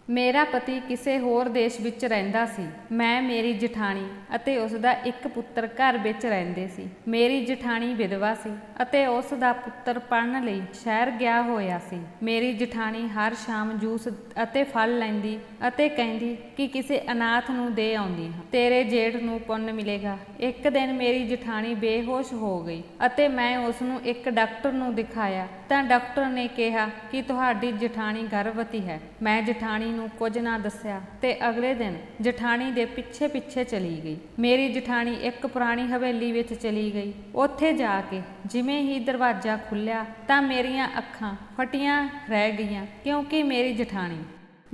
ਮੇਰਾ ਪਤੀ ਕਿਸੇ ਹੋਰ ਦੇਸ਼ ਵਿੱਚ ਰਹਿੰਦਾ ਸੀ। ਮੈਂ, ਮੇਰੀ ਜਠਾਣੀ ਅਤੇ ਉਸ ਦਾ ਇੱਕ ਪੁੱਤਰ ਘਰ ਵਿੱਚ ਰਹਿੰਦੇ ਸੀ। ਮੇਰੀ ਜਠਾਣੀ ਵਿਧਵਾ ਸੀ ਅਤੇ ਉਸ ਦਾ ਪੁੱਤਰ ਪੜ੍ਹਨ ਲਈ ਸ਼ਹਿਰ ਗਿਆ ਹੋਇਆ ਸੀ। ਮੇਰੀ ਜਠਾਣੀ ਹਰ ਸ਼ਾਮ ਜੂਸ ਅਤੇ ਫਲ ਲੈਂਦੀ ਅਤੇ ਕਹਿੰਦੀ ਕਿ ਕਿਸੇ ਅਨਾਥ ਨੂੰ ਦੇ ਆਉਂਦੀ ਹਾਂ, ਤੇਰੇ ਜੇਠ ਨੂੰ ਪੁੰਨ ਮਿਲੇਗਾ। ਇੱਕ ਦਿਨ ਮੇਰੀ ਜਠਾਣੀ ਬੇਹੋਸ਼ ਹੋ ਗਈ ਅਤੇ ਮੈਂ ਉਸ ਨੂੰ ਇੱਕ ਡਾਕਟਰ ਨੂੰ ਦਿਖਾਇਆ ਤਾਂ ਡਾਕਟਰ ਨੇ ਕਿਹਾ ਕਿ ਤੁਹਾਡੀ ਜਠਾਣੀ ਗਰਭਵਤੀ ਹੈ। ਮੈਂ ਜਠਾਣੀ ਨੂੰ ਕੁਝ ਨਾ ਦੱਸਿਆ ਤੇ ਅਗਲੇ ਦਿਨ ਜਠਾਣੀ ਦੇ ਪਿੱਛੇ ਪਿੱਛੇ ਚਲੀ ਗਈ। ਮੇਰੀ ਜਠਾਣੀ ਇੱਕ ਪੁਰਾਣੀ ਹਵੇਲੀ ਵਿੱਚ ਚਲੀ ਗਈ। ਉੱਥੇ ਜਾ ਕੇ ਜਿਵੇਂ ਹੀ ਦਰਵਾਜ਼ਾ ਖੁੱਲ੍ਹਿਆ ਤਾਂ ਮੇਰੀਆਂ ਅੱਖਾਂ ਫਟੀਆਂ ਰਹਿ ਗਈਆਂ, ਕਿਉਂਕਿ ਮੇਰੀ ਜਠਾਣੀ।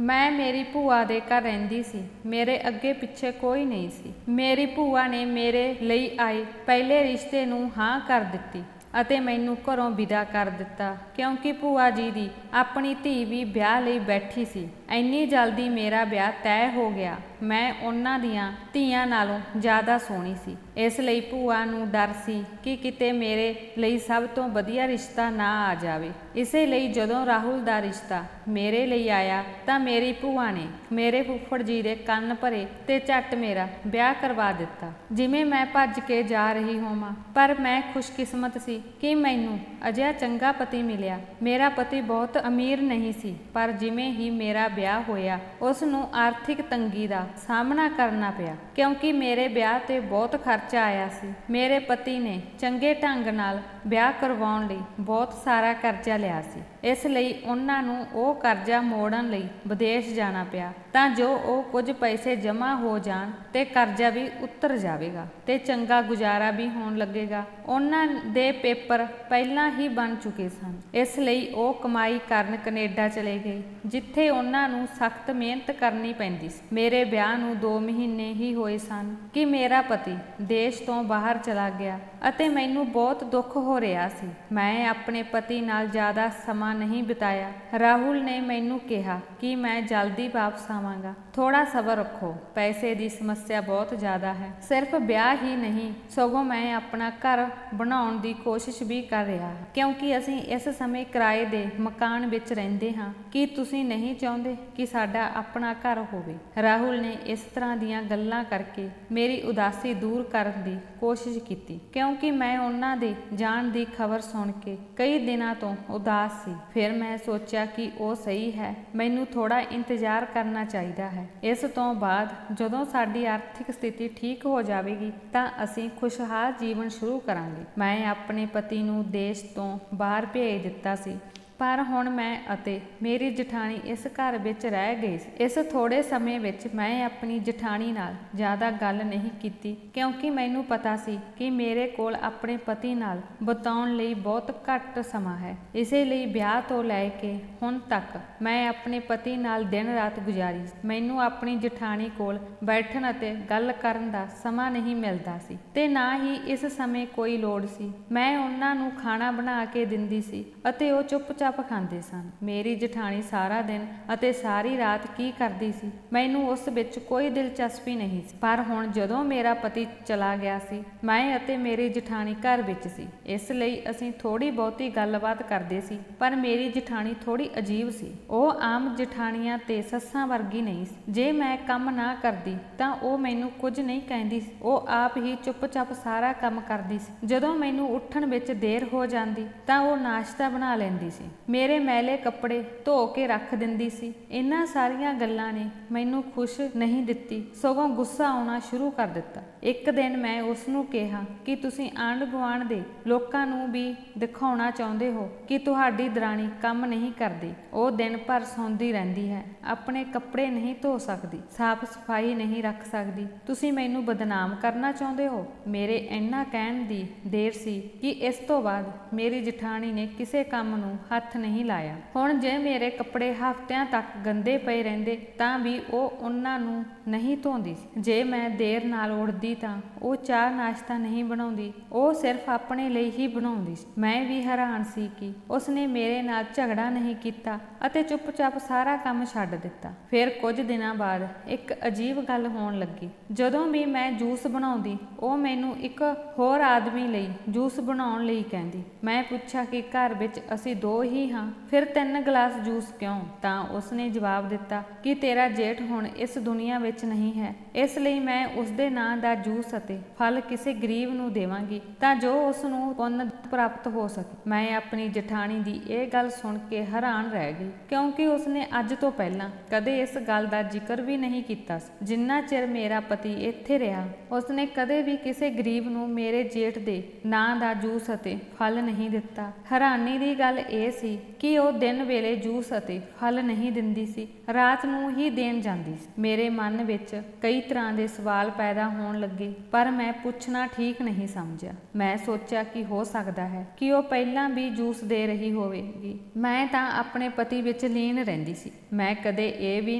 ਮੈਂ ਮੇਰੀ ਭੂਆ ਦੇ ਘਰ ਰਹਿੰਦੀ ਸੀ। ਮੇਰੇ ਅੱਗੇ ਪਿੱਛੇ ਕੋਈ ਨਹੀਂ ਸੀ। ਮੇਰੀ ਭੂਆ ਨੇ ਮੇਰੇ ਲਈ ਆਏ ਪਹਿਲੇ ਰਿਸ਼ਤੇ ਨੂੰ ਹਾਂ ਕਰ ਦਿੱਤੀ ਅਤੇ ਮੈਨੂੰ ਘਰੋਂ ਵਿਦਾ ਕਰ ਦਿੱਤਾ, ਕਿਉਂਕਿ ਭੂਆ ਜੀ ਦੀ ਆਪਣੀ ਧੀ ਵੀ ਵਿਆਹ ਲਈ ਬੈਠੀ ਸੀ। ਇੰਨੀ ਜਲਦੀ ਮੇਰਾ ਵਿਆਹ ਤੈਅ ਹੋ ਗਿਆ। ਮੈਂ ਉਹਨਾਂ ਦੀਆਂ ਧੀਆਂ ਨਾਲੋਂ ਜ਼ਿਆਦਾ ਸੋਹਣੀ ਸੀ, ਇਸ ਲਈ ਭੂਆ ਨੂੰ ਡਰ ਸੀ ਕਿ ਕਿਤੇ ਮੇਰੇ ਲਈ ਸਭ ਤੋਂ ਵਧੀਆ ਰਿਸ਼ਤਾ ਨਾ ਆ ਜਾਵੇ। ਇਸੇ ਲਈ ਜਦੋਂ ਰਾਹੁਲ ਦਾ ਰਿਸ਼ਤਾ ਮੇਰੇ ਲਈ ਆਇਆ ਤਾਂ ਮੇਰੀ ਭੂਆ ਨੇ ਮੇਰੇ ਫੁੱਫੜ ਜੀ ਦੇ ਕੰਨ ਭਰੇ ਤੇ ਝੱਟ ਮੇਰਾ ਵਿਆਹ ਕਰਵਾ ਦਿੱਤਾ, ਜਿਵੇਂ ਮੈਂ ਭੱਜ ਕੇ ਜਾ ਰਹੀ ਹੋਵਾਂ। ਪਰ ਮੈਂ ਖੁਸ਼ਕਿਸਮਤ ਸੀ ਕਿ ਮੈਨੂੰ ਅਜਿਹਾ ਚੰਗਾ ਪਤੀ ਮਿਲਿਆ। ਮੇਰਾ ਪਤੀ ਬਹੁਤ ਅਮੀਰ ਨਹੀਂ ਸੀ, ਪਰ ਜਿਵੇਂ ਹੀ ਮੇਰਾ ਵਿਆਹ ਹੋਇਆ ਉਸ ਨੂੰ ਆਰਥਿਕ ਤੰਗੀ ਦਾ ਸਾਹਮਣਾ ਕਰਨਾ ਪਿਆ, ਕਿਉਂਕਿ ਮੇਰੇ ਵਿਆਹ ਤੇ ਬਹੁਤ ਖਰਚਾ ਆਇਆ ਸੀ। ਮੇਰੇ ਪਤੀ ਨੇ ਚੰਗੇ ਢੰਗ ਨਾਲ ਵਿਆਹ ਕਰਵਾਉਣ ਲਈ ਬਹੁਤ ਸਾਰਾ ਕਰਜ਼ਾ ਲਿਆ ਸੀ, ਇਸ ਲਈ ਉਹਨਾਂ ਨੂੰ ਉਹ ਕਰਜ਼ਾ ਮੋੜਨ ਲਈ ਵਿਦੇਸ਼ ਜਾਣਾ ਪਿਆ ਤਾਂ ਜੋ ਉਹ ਕੁਝ ਪੈਸੇ ਜਮ੍ਹਾਂ ਹੋ ਜਾਣ ਤੇ ਕਰਜ਼ਾ ਵੀ ਉਤਰ ਜਾਵੇਗਾ ਤੇ ਚੰਗਾ ਗੁਜ਼ਾਰਾ ਵੀ ਹੋਣ ਲੱਗੇਗਾ। ਉਹਨਾਂ ਦੇ ਪੇਪਰ ਪਹਿਲਾਂ ਹੀ ਬਣ ਚੁੱਕੇ ਸਨ, ਇਸ ਲਈ ਉਹ ਕਮਾਈ ਕਰਨ ਕੈਨੇਡਾ ਚਲੇ ਗਏ, ਜਿੱਥੇ ਉਹਨਾਂ ਨੂੰ ਸਖਤ ਮਿਹਨਤ ਕਰਨੀ ਪੈਂਦੀ ਸੀ। ਮੇਰੇ ਵਿਆਹ ਨੂੰ 2 ਮਹੀਨੇ ਹੀ ਹੋਏ ਸਨ ਕਿ ਮੇਰਾ ਪਤੀ ਦੇਸ਼ ਤੋਂ ਬਾਹਰ ਚਲਾ ਗਿਆ ਅਤੇ ਮੈਨੂੰ ਬਹੁਤ ਦੁੱਖ ਹੋ ਰਿਹਾ ਸੀ। ਮੈਂ ਆਪਣੇ ਪਤੀ ਨਾਲ ਜ਼ਿਆਦਾ ਸਮਾਂ ਨਹੀਂ ਬਿਤਾਇਆ। ਰਾਹੁਲ ਨੇ ਮੈਨੂੰ ਕਿਹਾ ਕਿ ਮੈਂ ਜਲਦੀ ਵਾਪਸ ਆਵਾਂਗਾ, ਥੋੜਾ ਸਬਰ ਰੱਖੋ। ਪੈਸੇ ਦੀ ਸਮੱਸਿਆ ਬਹੁਤ ਜ਼ਿਆਦਾ ਹੈ। ਸਿਰਫ ਵਿਆਹ ਹੀ ਨਹੀਂ, ਸਗੋਂ ਮੈਂ ਆਪਣਾ ਘਰ ਬਣਾਉਣ ਦੀ ਕੋਸ਼ਿਸ਼ ਵੀ ਕਰ ਰਿਹਾ ਹਾਂ, ਕਿਉਂਕਿ ਅਸੀਂ ਇਸ ਸਮੇਂ ਕਿਰਾਏ ਦੇ ਮਕਾਨ ਵਿੱਚ ਰਹਿੰਦੇ ਹਾਂ। ਕੀ ਤੁਸੀਂ ਨਹੀਂ ਚਾਹੁੰਦੇ ਕਿ ਸਾਡਾ ਆਪਣਾ ਘਰ ਹੋਵੇ? ਰਾਹੁਲ ਨੇ ਇਸ ਤਰ੍ਹਾਂ ਦੀਆਂ ਗੱਲਾਂ ਕਰਕੇ ਮੇਰੀ ਉਦਾਸੀ ਦੂਰ ਕਰਨ ਦੀ ਕੋਸ਼ਿਸ਼ ਕੀਤੀ, ਕਿਉਂਕਿ ਮੈਂ ਉਹਨਾਂ ਦੇ ਜਾਣ ਦੀ ਖਬਰ ਸੁਣ ਕੇ ਕਈ ਦਿਨਾਂ ਤੋਂ ਉਦਾਸ ਸੀ। ਫਿਰ ਮੈਂ ਸੋਚਿਆ ਕਿ ਉਹ ਸਹੀ ਹੈ, ਮੈਨੂੰ ਥੋੜਾ ਇੰਤਜ਼ਾਰ ਕਰਨਾ ਚਾਹੀਦਾ ਹੈ। ਇਸ ਤੋਂ ਬਾਅਦ ਜਦੋਂ ਸਾਡੀ ਆਰਥਿਕ ਸਥਿਤੀ ਠੀਕ ਹੋ ਜਾਵੇਗੀ ਤਾਂ ਅਸੀਂ ਖੁਸ਼ਹਾਲ ਜੀਵਨ ਸ਼ੁਰੂ ਕਰਾਂਗੇ। ਮੈਂ ਆਪਣੇ ਪਤੀ ਨੂੰ ਦੇਸ਼ ਤੋਂ ਬਾਹਰ ਭੇਜ ਦਿੱਤਾ ਸੀ, ਪਰ ਹੁਣ ਮੈਂ ਅਤੇ ਮੇਰੀ ਜਠਾਣੀ ਇਸ ਘਰ ਵਿੱਚ ਰਹਿ ਗਏ ਸੀ। ਇਸ ਥੋੜੇ ਸਮੇਂ ਵਿੱਚ ਮੈਂ ਆਪਣੀ ਜਠਾਣੀ ਨਾਲ ਜ਼ਿਆਦਾ ਗੱਲ ਨਹੀਂ ਕੀਤੀ, ਕਿਉਂਕਿ ਮੈਨੂੰ ਪਤਾ ਸੀ ਕਿ ਮੇਰੇ ਕੋਲ ਆਪਣੇ ਪਤੀ ਨਾਲ ਬਿਤਾਉਣ ਲਈ ਬਹੁਤ ਘੱਟ ਸਮਾਂ ਹੈ। ਇਸੇ ਲਈ ਵਿਆਹ ਤੋਂ ਲੈ ਕੇ ਹੁਣ ਤੱਕ ਮੈਂ ਆਪਣੇ ਪਤੀ ਨਾਲ ਦਿਨ ਰਾਤ ਗੁਜ਼ਾਰੀ। ਮੈਨੂੰ ਆਪਣੀ ਜਠਾਣੀ ਕੋਲ ਬੈਠਣ ਅਤੇ ਗੱਲ ਕਰਨ ਦਾ ਸਮਾਂ ਨਹੀਂ ਮਿਲਦਾ ਸੀ ਤੇ ਨਾ ਹੀ ਇਸ ਸਮੇਂ ਕੋਈ ਲੋੜ ਸੀ। ਮੈਂ ਉਹਨਾਂ ਨੂੰ ਖਾਣਾ ਬਣਾ ਕੇ ਦਿੰਦੀ ਸੀ ਅਤੇ ਉਹ ਚੁੱਪਚਾਪ ਖਾਂਦੇ ਸਨ। ਮੇਰੀ ਜਠਾਣੀ ਸਾਰਾ ਦਿਨ ਅਤੇ ਸਾਰੀ ਰਾਤ ਕੀ ਕਰਦੀ ਸੀ, ਮੈਨੂੰ ਉਸ ਵਿੱਚ ਕੋਈ ਦਿਲਚਸਪੀ ਨਹੀਂ ਸੀ। ਪਰ ਹੁਣ ਜਦੋਂ ਮੇਰਾ ਪਤੀ ਚਲਾ ਗਿਆ ਸੀ, ਮੈਂ ਅਤੇ ਮੇਰੀ ਜਠਾਣੀ ਘਰ ਵਿੱਚ ਸੀ, ਇਸ ਲਈ ਅਸੀਂ ਥੋੜੀ ਬਹੁਤੀ ਗੱਲਬਾਤ ਕਰਦੇ ਸੀ। ਪਰ ਮੇਰੀ ਜਠਾਣੀ ਥੋੜੀ ਅਜੀਬ ਸੀ। ਉਹ ਆਮ ਜਠਾਣੀਆਂ ਤੇ ਸੱਸਾਂ ਵਰਗੀ ਨਹੀਂ ਸੀ। ਜੇ ਮੈਂ ਕੰਮ ਨਾ ਕਰਦੀ ਤਾਂ ਉਹ ਮੈਨੂੰ ਕੁਝ ਨਹੀਂ ਕਹਿੰਦੀ ਸੀ। ਉਹ ਆਪ ਹੀ ਚੁੱਪਚਾਪ ਸਾਰਾ ਕੰਮ ਕਰਦੀ ਸੀ। ਜਦੋਂ ਮੈਨੂੰ ਉੱਠਣ ਵਿੱਚ ਦੇਰ ਹੋ ਜਾਂਦੀ ਤਾਂ ਉਹ ਨਾਸ਼ਤਾ ਬਣਾ ਲੈਂਦੀ ਸੀ, ਮੇਰੇ ਮੈਲੇ ਕੱਪੜੇ ਧੋ ਕੇ ਰੱਖ ਦਿੰਦੀ ਸੀ। ਇਹਨਾਂ ਸਾਰੀਆਂ ਗੱਲਾਂ ਨੇ ਮੈਨੂੰ ਖੁਸ਼ ਨਹੀਂ ਦਿੱਤੀ, ਸਗੋਂ ਗੁੱਸਾ ਆਉਣਾ ਸ਼ੁਰੂ ਕਰ ਦਿੱਤਾ। ਇੱਕ ਦਿਨ ਮੈਂ ਉਸ ਨੂੰ ਕਿਹਾ ਕਿ ਤੁਸੀਂ ਆਂਢ ਗੁਆਂਢ ਦੇ ਲੋਕਾਂ ਨੂੰ ਵੀ ਦਿਖਾਉਣਾ ਚਾਹੁੰਦੇ ਹੋ ਕਿ ਤੁਹਾਡੀ ਦਰਾਣੀ ਕੰਮ ਨਹੀਂ ਕਰਦੀ। ਉਹ ਦਿਨ ਭਰ ਸੌਂਦੀ ਰਹਿੰਦੀ ਹੈ, ਆਪਣੇ ਕੱਪੜੇ ਨਹੀਂ ਧੋ ਸਕਦੀ, ਸਾਫ਼ ਸਫਾਈ ਨਹੀਂ ਰੱਖ ਸਕਦੀ। ਤੁਸੀਂ ਮੈਨੂੰ ਬਦਨਾਮ ਕਰਨਾ ਚਾਹੁੰਦੇ ਹੋ? ਮੇਰੇ ਇੰਨਾ ਕਹਿਣ ਦੀ ਦੇਰ ਸੀ ਕਿ ਇਸ ਤੋਂ ਬਾਅਦ ਮੇਰੀ ਜਠਾਣੀ ਨੇ ਕਿਸੇ ਕੰਮ ਨੂੰ ਹੱਥ ਨਹੀਂ ਲਾਇਆ। ਹੁਣ ਜੇ ਮੇਰੇ ਕੱਪੜੇ ਹਫ਼ਤਿਆਂ ਤੱਕ ਗੰਦੇ ਪਏ ਰਹਿੰਦੇ ਤਾਂ ਵੀ ਉਹ ਉਹਨਾਂ ਨੂੰ ਨਹੀਂ ਧੋਂਦੀ ਸੀ। ਜੇ ਮੈਂ ਦੇਰ ਨਾਲ ਉੱਠਦੀ ਤਾਂ ਉਹ ਚਾਹ ਨਾਸ਼ਤਾ ਨਹੀਂ ਬਣਾਉਂਦੀ, ਉਹ ਸਿਰਫ ਆਪਣੇ ਲਈ ਹੀ ਬਣਾਉਂਦੀ ਸੀ। ਮੈਂ ਵੀ ਹੈਰਾਨ ਸੀ ਕਿ ਉਸਨੇ ਮੇਰੇ ਨਾਲ ਝਗੜਾ ਨਹੀਂ ਕੀਤਾ ਅਤੇ ਚੁੱਪਚਾਪ ਸਾਰਾ ਕੰਮ ਛੱਡ ਦਿੱਤਾ। ਫਿਰ ਕੁਝ ਦਿਨਾਂ ਬਾਅਦ ਇੱਕ ਅਜੀਬ ਗੱਲ ਹੋਣ ਲੱਗੀ। ਜਦੋਂ ਵੀ ਮੈਂ ਜੂਸ ਬਣਾਉਂਦੀ, ਉਹ ਮੈਨੂੰ ਇੱਕ ਹੋਰ ਆਦਮੀ ਲਈ ਜੂਸ ਬਣਾਉਣ ਲਈ ਕਹਿੰਦੀ। ਮੈਂ ਪੁੱਛਿਆ ਕਿ ਘਰ ਵਿੱਚ ਅਸੀਂ 2 ਹੀ ਹਾਂ, ਫਿਰ 3 ਗਲਾਸ ਜੂਸ ਕਿਉਂ? ਤਾਂ ਉਸਨੇ ਜਵਾਬ ਦਿੱਤਾ ਕਿ ਤੇਰਾ ਜੇਠ ਹੁਣ ਇਸ ਦੁਨੀਆ ਵਿੱਚ ਨਹੀਂ ਹੈ, ਇਸ ਲਈ ਮੈਂ ਉਸਦੇ ਨਾਂ ਦਾ ਜੂਸ ਅਤੇ ਫਲ ਕਿਸੇ ਗਰੀਬ ਨੂੰ ਦੇਵਾਂਗੀ ਤਾਂ ਜੋ ਉਸ ਨੂੰ ਪੁੰਨ ਪ੍ਰਾਪਤ ਹੋ ਸਕੇ। ਮੈਂ ਆਪਣੀ ਜਠਾਣੀ ਦੀ ਇਹ ਗੱਲ ਸੁਣ ਕੇ ਹੈਰਾਨ ਰਹਿ ਗਈ, ਕਿਉਂਕਿ ਉਸਨੇ ਅੱਜ ਤੋਂ ਪਹਿਲਾਂ ਕਦੇ ਇਸ ਗੱਲ ਦਾ ਜ਼ਿਕਰ ਵੀ ਨਹੀਂ ਕੀਤਾ ਸੀ। ਜਿੰਨਾ ਚਿਰ ਮੇਰਾ ਪਤੀ ਇੱਥੇ ਰਿਹਾ, ਉਸਨੇ ਕਦੇ ਵੀ ਕਿਸੇ ਗਰੀਬ ਨੂੰ ਮੇਰੇ ਜੇਠ ਦੇ ਨਾਂ ਦਾ ਜੂਸ ਅਤੇ ਫਲ ਨਹੀਂ ਦਿੱਤਾ। ਹੈਰਾਨੀ ਦੀ ਗੱਲ ਇਹ ਸੀ ਕਿ ਉਹ ਦਿਨ ਵੇਲੇ ਜੂਸ ਅਤੇ ਫਲ ਨਹੀਂ ਦਿੰਦੀ ਸੀ, ਰਾਤ ਨੂੰ ਹੀ ਦੇਣ ਜਾਂਦੀ ਸੀ। ਮੇਰੇ ਮਨ ਵਿੱਚ ਕਈ ਤਰ੍ਹਾਂ ਦੇ ਸਵਾਲ ਪੈਦਾ ਹੋਣ ਲੱਗੇ, ਪਰ ਮੈਂ ਪੁੱਛਣਾ ਠੀਕ ਨਹੀਂ ਸਮਝਿਆ। ਮੈਂ ਸੋਚਿਆ ਕਿ ਹੋ ਸਕਦਾ ਹੈ ਕਿ ਉਹ ਪਹਿਲਾਂ ਵੀ ਜੂਸ ਦੇ ਰਹੀ ਹੋਵੇਗੀ। ਮੈਂ ਤਾਂ ਆਪਣੇ ਪਤੀ ਵਿੱਚ ਲੀਨ ਰਹਿੰਦੀ ਸੀ। ਮੈਂ ਕਦੇ ਇਹ ਵੀ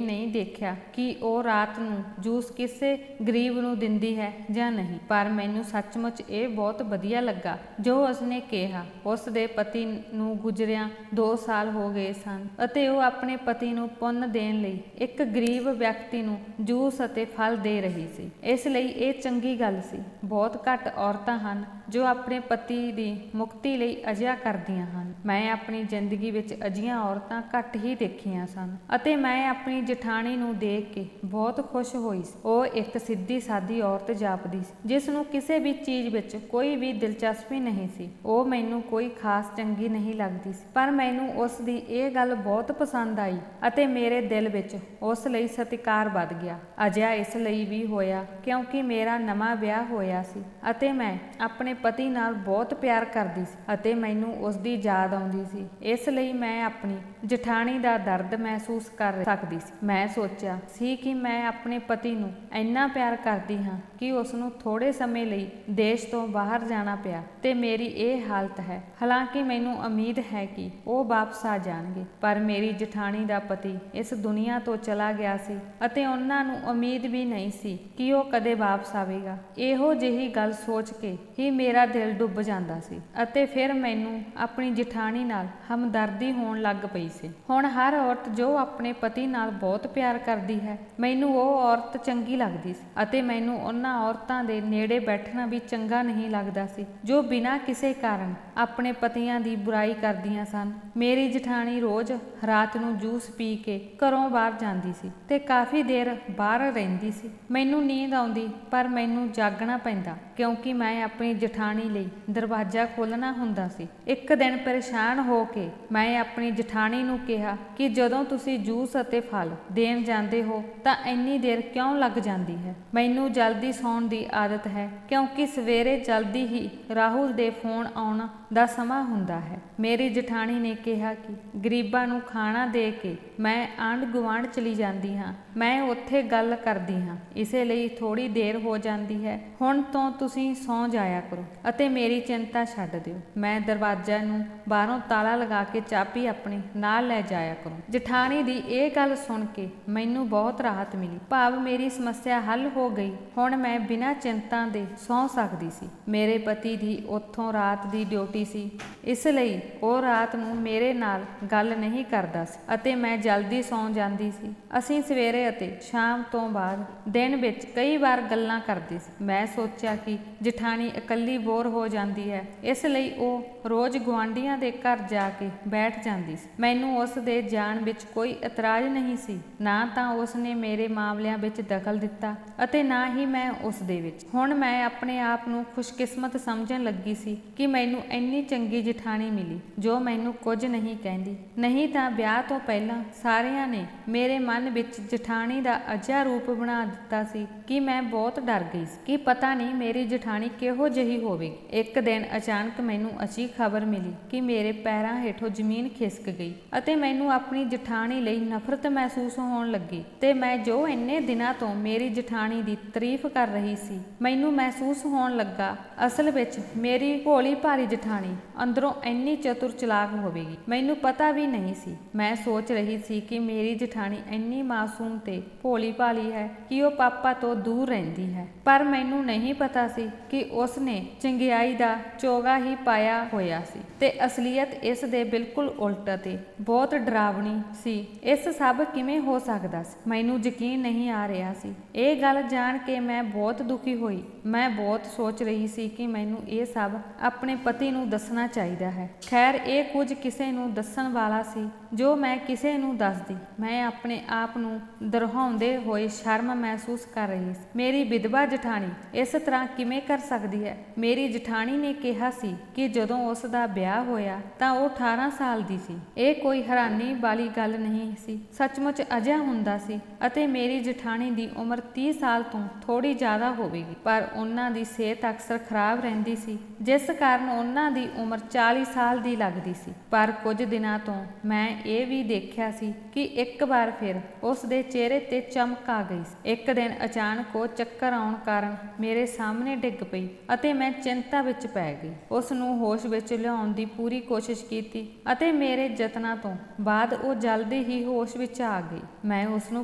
ਨਹੀਂ ਦੇਖਿਆ ਕਿ ਉਹ ਰਾਤ ਨੂੰ ਜੂਸ ਕਿਸੇ ਗਰੀਬ ਨੂੰ ਦਿੰਦੀ ਹੈ ਜਾਂ ਨਹੀਂ, ਪਰ ਮੈਨੂੰ ਸੱਚਮੁੱਚ ਇਹ ਬਹੁਤ ਵਧੀਆ ਲੱਗਾ ਜੋ ਉਸਨੇ ਕਿਹਾ। ਉਸ ਦੇ ਪਤੀ ਨੂੰ ਗੁਜ਼ਰਿਆਂ 2 ਸਾਲ ਹੋ ਗਏ ਸਨ ਅਤੇ ਉਹ ਆਪਣੇ ਪਤੀ ਨੂੰ ਪੁੰਨ ਦੇਣ ਲਈ ਇੱਕ ਗਰੀਬ ਵਿਅਕਤੀ ਨੂੰ ਜੂਸ ਅਤੇ ਫਲ ਦੇ ਰਹੀ ਸੀ। ਇਸ ਲਈ ਇਹ ਚੰਗੀ ਗੱਲ ਸੀ। ਬਹੁਤ ਘੱਟ ਔਰਤਾਂ ਹਨ ਜੋ ਆਪਣੇ ਪਤੀ ਦੀ ਮੁਕਤੀ ਲਈ ਅਜਿਹਾ ਕਰਦੀਆਂ ਹਨ। ਮੈਂ ਆਪਣੀ ਜ਼ਿੰਦਗੀ ਵਿੱਚ ਅਜਿਹੀਆਂ ਔਰਤਾਂ ਘੱਟ ਹੀ ਦੇਖੀਆਂ ਸਨ ਅਤੇ ਮੈਂ ਆਪਣੀ ਜਠਾਣੀ ਨੂੰ ਦੇਖ ਕੇ ਬਹੁਤ ਖੁਸ਼ ਹੋਈ ਸੀ। ਉਹ ਇੱਕ ਸਿੱਧੀ ਸਾਦੀ ਔਰਤ ਜਾਪਦੀ ਸੀ, ਜਿਸ ਨੂੰ ਕਿਸੇ ਵੀ ਚੀਜ਼ ਵਿੱਚ ਕੋਈ ਵੀ ਦਿਲਚਸਪੀ ਨਹੀਂ ਸੀ। ਉਹ ਮੈਨੂੰ ਕੋਈ ਖਾਸ ਚੰਗੀ ਨਹੀਂ ਲੱਗਦੀ ਸੀ, ਪਰ ਮੈਨੂੰ ਉਸ ਦੀ ਇਹ ਗੱਲ ਬਹੁਤ ਪਸੰਦ ਆਈ ਅਤੇ ਮੇਰੇ ਦਿਲ ਵਿੱਚ ਉਸ ਲਈ ਸਤਿਕਾਰ ਵੱਧ ਗਿਆ। ਅਜਿਹਾ ਇਸ ਲਈ ਵੀ ਹੋਇਆ ਕਿਉਂਕਿ ਮੇਰਾ ਨਵਾਂ ਵਿਆਹ ਹੋਇਆ ਸੀ ਅਤੇ ਮੈਂ ਆਪਣੇ ਪਤੀ ਨਾਲ ਬਹੁਤ ਪਿਆਰ ਕਰਦੀ ਸੀ ਅਤੇ ਮੈਨੂੰ ਉਸ ਦੀ ਯਾਦ ਆਉਂਦੀ ਸੀ। ਇਸ ਲਈ ਮੈਂ ਆਪਣੀ ਜਠਾਣੀ ਦਾ ਦਰਦ ਮਹਿਸੂਸ ਕਰ ਸਕਦੀ ਸੀ। ਮੈਂ ਸੋਚਿਆ ਸੀ ਕਿ ਮੈਂ ਆਪਣੇ ਪਤੀ ਨੂੰ ਇੰਨਾ ਪਿਆਰ ਕਰਦੀ ਹਾਂ ਕਿ ਉਸ ਨੂੰ ਥੋੜੇ ਸਮੇਂ ਲਈ ਦੇਸ਼ ਤੋਂ ਬਾਹਰ ਜਾਣਾ ਪਿਆ ਤੇ ਮੇਰੀ ਇਹ ਹਾਲਤ ਹੈ। ਹਾਲਾਂਕਿ ਮੈਨੂੰ ਉਮੀਦ ਹੈ ਕਿ ਉਹ ਵਾਪਸ ਆ ਜਾਣਗੇ, ਪਰ ਮੇਰੀ ਜਠਾਣੀ ਦਾ ਪਤੀ ਇਸ ਦੁਨੀਆ ਤੋਂ ਚਲਾ ਗਿਆ ਸੀ ਅਤੇ ਉਹਨਾਂ ਨੂੰ ਉਮੀਦ ਵੀ ਨਹੀਂ ਸੀ ਕਿ ਉਹ ਕਦੇ ਵਾਪਸ ਆਵੇਗਾ। ਇਹੋ ਜਿਹੀ ਗੱਲ ਸੋਚ ਕੇ ਹੀ ਮੇਰਾ ਦਿਲ ਡੁੱਬ ਜਾਂਦਾ ਸੀ ਅਤੇ ਫਿਰ ਮੈਨੂੰ ਆਪਣੀ ਜਠਾਣੀ ਨਾਲ ਹਮਦਰਦੀ ਹੋਣ ਲੱਗ ਪਈ ਸੀ। ਹੁਣ ਹਰ ਔਰਤ ਜੋ ਆਪਣੇ ਪਤੀ ਨਾਲ ਬਹੁਤ ਪਿਆਰ ਕਰਦੀ ਹੈ, ਮੈਨੂੰ ਉਹ ਔਰਤ ਚੰਗੀ ਲੱਗਦੀ ਸੀ ਅਤੇ ਮੈਨੂੰ ਉਹਨਾਂ ਔਰਤਾਂ ਦੇ ਨੇੜੇ ਬੈਠਣਾ ਵੀ ਚੰਗਾ ਨਹੀਂ ਲੱਗਦਾ ਸੀ ਜੋ ਬਿਨਾਂ ਕਿਸੇ ਕਾਰਨ ਆਪਣੇ ਪਤੀਆਂ ਦੀ ਬੁਰਾਈ ਕਰਦੀਆਂ ਸਨ। ਮੇਰੀ ਜਠਾਣੀ ਰੋਜ਼ ਰਾਤ ਨੂੰ ਜੂਸ ਪੀ ਕੇ ਘਰੋਂ ਬਾਹਰ ਜਾਂਦੀ ਸੀ ਤੇ ਕਾਫੀ ਦੇਰ ਬਾਹਰ ਰਹਿੰਦੀ ਸੀ। ਮੈਨੂੰ ਨੀਂਦ ਆਉਂਦੀ, ਪਰ ਮੈਨੂੰ ਜਾਗਣਾ ਪੈਂਦਾ ਕਿਉਂਕਿ ਮੈਂ ਆਪਣੀ ਜਠਾਣੀ ਲਈ ਦਰਵਾਜ਼ਾ ਖੋਲ੍ਹਣਾ ਹੁੰਦਾ ਸੀ। ਇੱਕ ਦਿਨ ਪਰੇਸ਼ਾਨ ਹੋ ਕੇ ਮੈਂ ਆਪਣੀ ਜਠਾਣੀ ਨੂੰ ਕਿਹਾ ਕਿ ਜਦੋਂ ਤੁਸੀਂ ਜੂਸ ਅਤੇ ਫਲ ਦੇਣ ਜਾਂਦੇ ਹੋ ਤਾਂ ਇੰਨੀ ਦੇਰ ਕਿਉਂ ਲੱਗ ਜਾਂਦੀ ਹੈ? ਮੈਨੂੰ ਜਲਦੀ ਸੌਣ ਦੀ ਆਦਤ ਹੈ ਕਿਉਂਕਿ ਸਵੇਰੇ ਜਲਦੀ ਹੀ ਰਾਹੁਲ ਦੇ ਫੋਨ ਆਉਣ ਦਾ ਸਮਾਂ ਹੁੰਦਾ ਹੈ। ਮੇਰੀ ਜਠਾਣੀ ਨੇ ਕਿਹਾ ਕਿ ਗਰੀਬਾਂ ਨੂੰ ਖਾਣਾ ਦੇ ਕੇ ਮੈਂ ਆਂਢ ਗੁਆਂਢ ਚਲੀ ਜਾਂਦੀ ਹਾਂ, ਮੈਂ ਉੱਥੇ ਗੱਲ ਕਰਦੀ ਹਾਂ, ਇਸੇ ਲਈ ਥੋੜੀ ਦੇਰ ਹੋ ਜਾਂਦੀ ਹੈ। ਹੁਣ ਤੋਂ ਤੁਸੀਂ ਸੌਂ ਜਾਇਆ ਕਰੋ ਅਤੇ ਮੇਰੀ ਚਿੰਤਾ ਛੱਡ ਦਿਓ। ਮੈਂ ਦਰਵਾਜ਼ੇ ਨੂੰ ਬਾਹਰੋਂ ਤਾਲਾ ਲਗਾ ਕੇ ਚਾਬੀ ਆਪਣੇ ਨਾਲ ਲੈ ਜਾਇਆ ਕਰੋ। ਜਠਾਣੀ ਦੀ ਇਹ ਗੱਲ ਸੁਣ ਕੇ ਮੈਨੂੰ ਬਹੁਤ ਰਾਹਤ ਮਿਲੀ, ਭਾਵ ਮੇਰੀ ਸਮੱਸਿਆ ਹੱਲ ਹੋ ਗਈ। ਹੁਣ ਮੈਂ ਬਿਨਾਂ ਚਿੰਤਾ ਦੇ ਸੌਂ ਸਕਦੀ ਸੀ। ਮੇਰੇ ਪਤੀ ਦੀ ਉੱਥੋਂ ਰਾਤ ਦੀ ਡਿਊਟੀ ਸੀ, ਇਸ ਲਈ ਉਹ ਰਾਤ ਨੂੰ ਮੇਰੇ ਨਾਲ ਗੱਲ ਨਹੀਂ ਕਰਦਾ ਸੀ ਅਤੇ ਮੈਂ ਜਲਦੀ ਸੌਂ ਜਾਂਦੀ ਸੀ। ਅਸੀਂ ਸਵੇਰੇ ਅਤੇ ਸ਼ਾਮ ਤੋਂ ਬਾਅਦ ਦਿਨ ਵਿੱਚ ਕਈ ਵਾਰ ਗੱਲਾਂ ਕਰਦੇ ਸੀ। ਮੈਂ ਸੋਚਿਆ ਕਿ ਜਠਾਣੀ ਇਕੱਲੀ ਬੋਰ ਹੋ ਜਾਂਦੀ ਹੈ, ਇਸ ਲਈ ਉਹ ਰੋਜ਼ ਗੁਆਂਢੀਆਂ ਦੇ ਘਰ ਜਾ ਕੇ ਬੈਠ ਜਾਂਦੀ ਸੀ। ਮੈਨੂੰ ਉਸ ਦੇ ਜਾਣ ਵਿੱਚ ਕੋਈ ਇਤਰਾਜ਼ ਨਹੀਂ ਸੀ। ਨਾ ਤਾਂ ਉਸ ਨੇ ਮੇਰੇ ਮਾਮਲਿਆਂ ਵਿੱਚ ਦਖਲ ਦਿੱਤਾ ਅਤੇ ਨਾ ਹੀ ਮੈਂ ਉਸ ਦੇ ਵਿੱਚ। ਹੁਣ ਮੈਂ ਆਪਣੇ ਆਪ ਨੂੰ ਖੁਸ਼ਕਿਸਮਤ ਸਮਝਣ ਲੱਗੀ ਸੀ ਕਿ ਮੈਨੂੰ ਇੰਨੀ ਚੰਗੀ ਜਠਾਣੀ ਮਿਲੀ ਜੋ ਮੈਨੂੰ ਕੁਝ ਨਹੀਂ ਕਹਿੰਦੀ। ਨਹੀਂ ਤਾਂ ਵਿਆਹ ਤੋਂ ਪਹਿਲਾਂ ਸਾਰਿਆਂ ਨੇ ਮੇਰੇ ਮਨ ਵਿੱਚ ਜਠਾਣੀ ਦਾ ਅਜਿਹਾ ਰੂਪ ਬਣਾ ਦਿੱਤਾ ਸੀ ਕਿ ਮੈਂ ਬਹੁਤ ਡਰ ਗਈ ਸੀ ਕਿ ਪਤਾ ਨਹੀਂ ਮੇਰੀ ਜਠਾਣੀ ਕਿਹੋ ਜਿਹੀ ਹੋਵੇਗੀ। ਇੱਕ ਦਿਨ ਅਚਾਨਕ ਮੈਨੂੰ ਅਜਿਹੀ ਖਬਰ ਮਿਲੀ ਕਿ ਮੇਰੇ ਪੈਰਾਂ ਹੇਠੋਂ ਜ਼ਮੀਨ ਖਿਸਕ ਗਈ ਅਤੇ ਮੈਨੂੰ ਆਪਣੀ ਜਠਾਣੀ ਲਈ ਨਫ਼ਰਤ ਮਹਿਸੂਸ ਹੋਣ ਲੱਗੀ ਤੇ ਮੈਂ ਜੋ ਇੰਨੇ ਦਿਨਾਂ ਤੋਂ ਮੇਰੀ ਜਠਾਣੀ ਦੀ ਤਾਰੀਫ ਕਰ ਰਹੀ ਸੀ, ਮੈਨੂੰ ਮਹਿਸੂਸ ਹੋਣ ਲੱਗਾ ਅਸਲ ਵਿੱਚ ਮੇਰੀ ਭੋਲੀ ਭਾਰੀ ਜਠਾਣੀ ਅੰਦਰੋਂ ਇੰਨੀ ਚਤੁਰ ਚਲਾਕ ਹੋਵੇਗੀ। ਮੈਨੂੰ ਪਤਾ ਵੀ ਨਹੀਂ ਸੀ। ਮੈਂ ਸੋਚ ਰਹੀ ਸੀ ਕਿ ਮੇਰੀ ਜਠਾਣੀ ਇੰਨੀ ਮਾਸੂਮ ਤੇ ਭੋਲੀ ਭਾਲੀ ਹੈ ਕਿ ਉਹ ਪਾਪਾ ਤੋਂ ਦੂਰ ਰਹਿੰਦੀ ਹੈ, ਪਰ ਮੈਨੂੰ ਨਹੀਂ ਪਤਾ ਸੀ ਕਿ ਉਸ ਨੇ ਚੰਗਿਆਈ ਦਾ ਚੋਗਾ ਹੀ ਪਾਇਆ ਹੋਇਆ ਸੀ ਤੇ ਅਸਲੀਅਤ ਇਸ ਦੇ ਬਿਲਕੁਲ ਉਲਟ ਅਤੇ ਬਹੁਤ ਡਰਾਵਣੀ ਸੀ। ਇਸ ਸਭ ਕਿਵੇਂ ਹੋ ਸਕਦਾ ਸੀ? ਮੈਨੂੰ ਯਕੀਨ ਨਹੀਂ ਆ ਰਿਹਾ ਸੀ। ਇਹ ਗੱਲ ਜਾਣ ਕੇ ਮੈਂ ਬਹੁਤ ਦੁਖੀ ਹੋਈ। ਮੈਂ ਬਹੁਤ ਸੋਚ ਰਹੀ ਸੀ ਕਿ ਮੈਨੂੰ ਇਹ ਸਭ ਆਪਣੇ ਪਤੀ ਨੂੰ ਨੂੰ ਦੱਸਣਾ ਚਾਹੀਦਾ ਹੈ। ਖੈਰ ਇਹ ਕੁਝ ਕਿਸੇ ਨੂੰ ਦੱਸਣ ਵਾਲਾ ਸੀ ਜੋ ਮੈਂ ਕਿਸੇ ਨੂੰ ਦੱਸਦੀ। ਮੈਂ ਆਪਣੇ ਆਪ ਨੂੰ ਦੁਹਰਾਉਂਦੇ ਹੋਏ ਸ਼ਰਮ ਮਹਿਸੂਸ ਕਰ ਰਹੀ ਸੀ। ਮੇਰੀ ਵਿਧਵਾ ਜਠਾਣੀ ਇਸ ਤਰ੍ਹਾਂ ਕਿਵੇਂ ਕਰ ਸਕਦੀ ਹੈ? ਮੇਰੀ ਜਠਾਣੀ ਨੇ ਕਿਹਾ ਸੀ ਕਿ ਜਦੋਂ ਉਸ ਦਾ ਵਿਆਹ ਹੋਇਆ ਤਾਂ ਉਹ 18 ਸਾਲ ਦੀ ਸੀ। ਇਹ ਕੋਈ ਹੈਰਾਨੀ ਵਾਲੀ ਗੱਲ ਨਹੀਂ ਸੀ, ਸੱਚਮੁੱਚ ਅਜਿਹਾ ਹੁੰਦਾ ਸੀ। ਅਤੇ ਮੇਰੀ ਜਠਾਣੀ ਦੀ ਉਮਰ 30 ਸਾਲ ਤੋਂ ਥੋੜੀ ਜ਼ਿਆਦਾ ਹੋਵੇਗੀ, ਪਰ ਉਹਨਾਂ ਦੀ ਸਿਹਤ ਅਕਸਰ ਖਰਾਬ ਰਹਿੰਦੀ ਸੀ, ਜਿਸ ਕਾਰਨ ਉਹਨਾਂ ਦੀ ਉਮਰ 40 ਸਾਲ ਦੀ ਲੱਗਦੀ ਸੀ। ਪਰ ਕੁਝ ਦਿਨਾਂ ਤੋਂ ਮੈਂ ਇਹ ਵੀ ਦੇਖਿਆ ਸੀ ਕਿ ਇੱਕ ਵਾਰ ਫਿਰ ਉਸ ਦੇ ਚਿਹਰੇ ਤੇ ਚਮਕ ਆ ਗਈ ਸੀ। ਇੱਕ ਦਿਨ ਅਚਾਨਕ ਉਹ ਚੱਕਰ ਆਉਣ ਕਾਰਨ ਮੇਰੇ ਸਾਹਮਣੇ ਡਿੱਗ ਪਈ ਅਤੇ ਮੈਂ ਚਿੰਤਾ ਵਿੱਚ ਪੈ ਗਈ। ਉਸ ਨੂੰ ਹੋਸ਼ ਵਿੱਚ ਲਿਆਉਣ ਦੀ ਪੂਰੀ ਕੋਸ਼ਿਸ਼ ਕੀਤੀ ਅਤੇ ਮੇਰੇ ਯਤਨਾਂ ਤੋਂ ਬਾਅਦ ਉਹ ਜਲਦੀ ਹੀ ਹੋਸ਼ ਵਿੱਚ ਆ ਗਈ। ਮੈਂ ਉਸ ਨੂੰ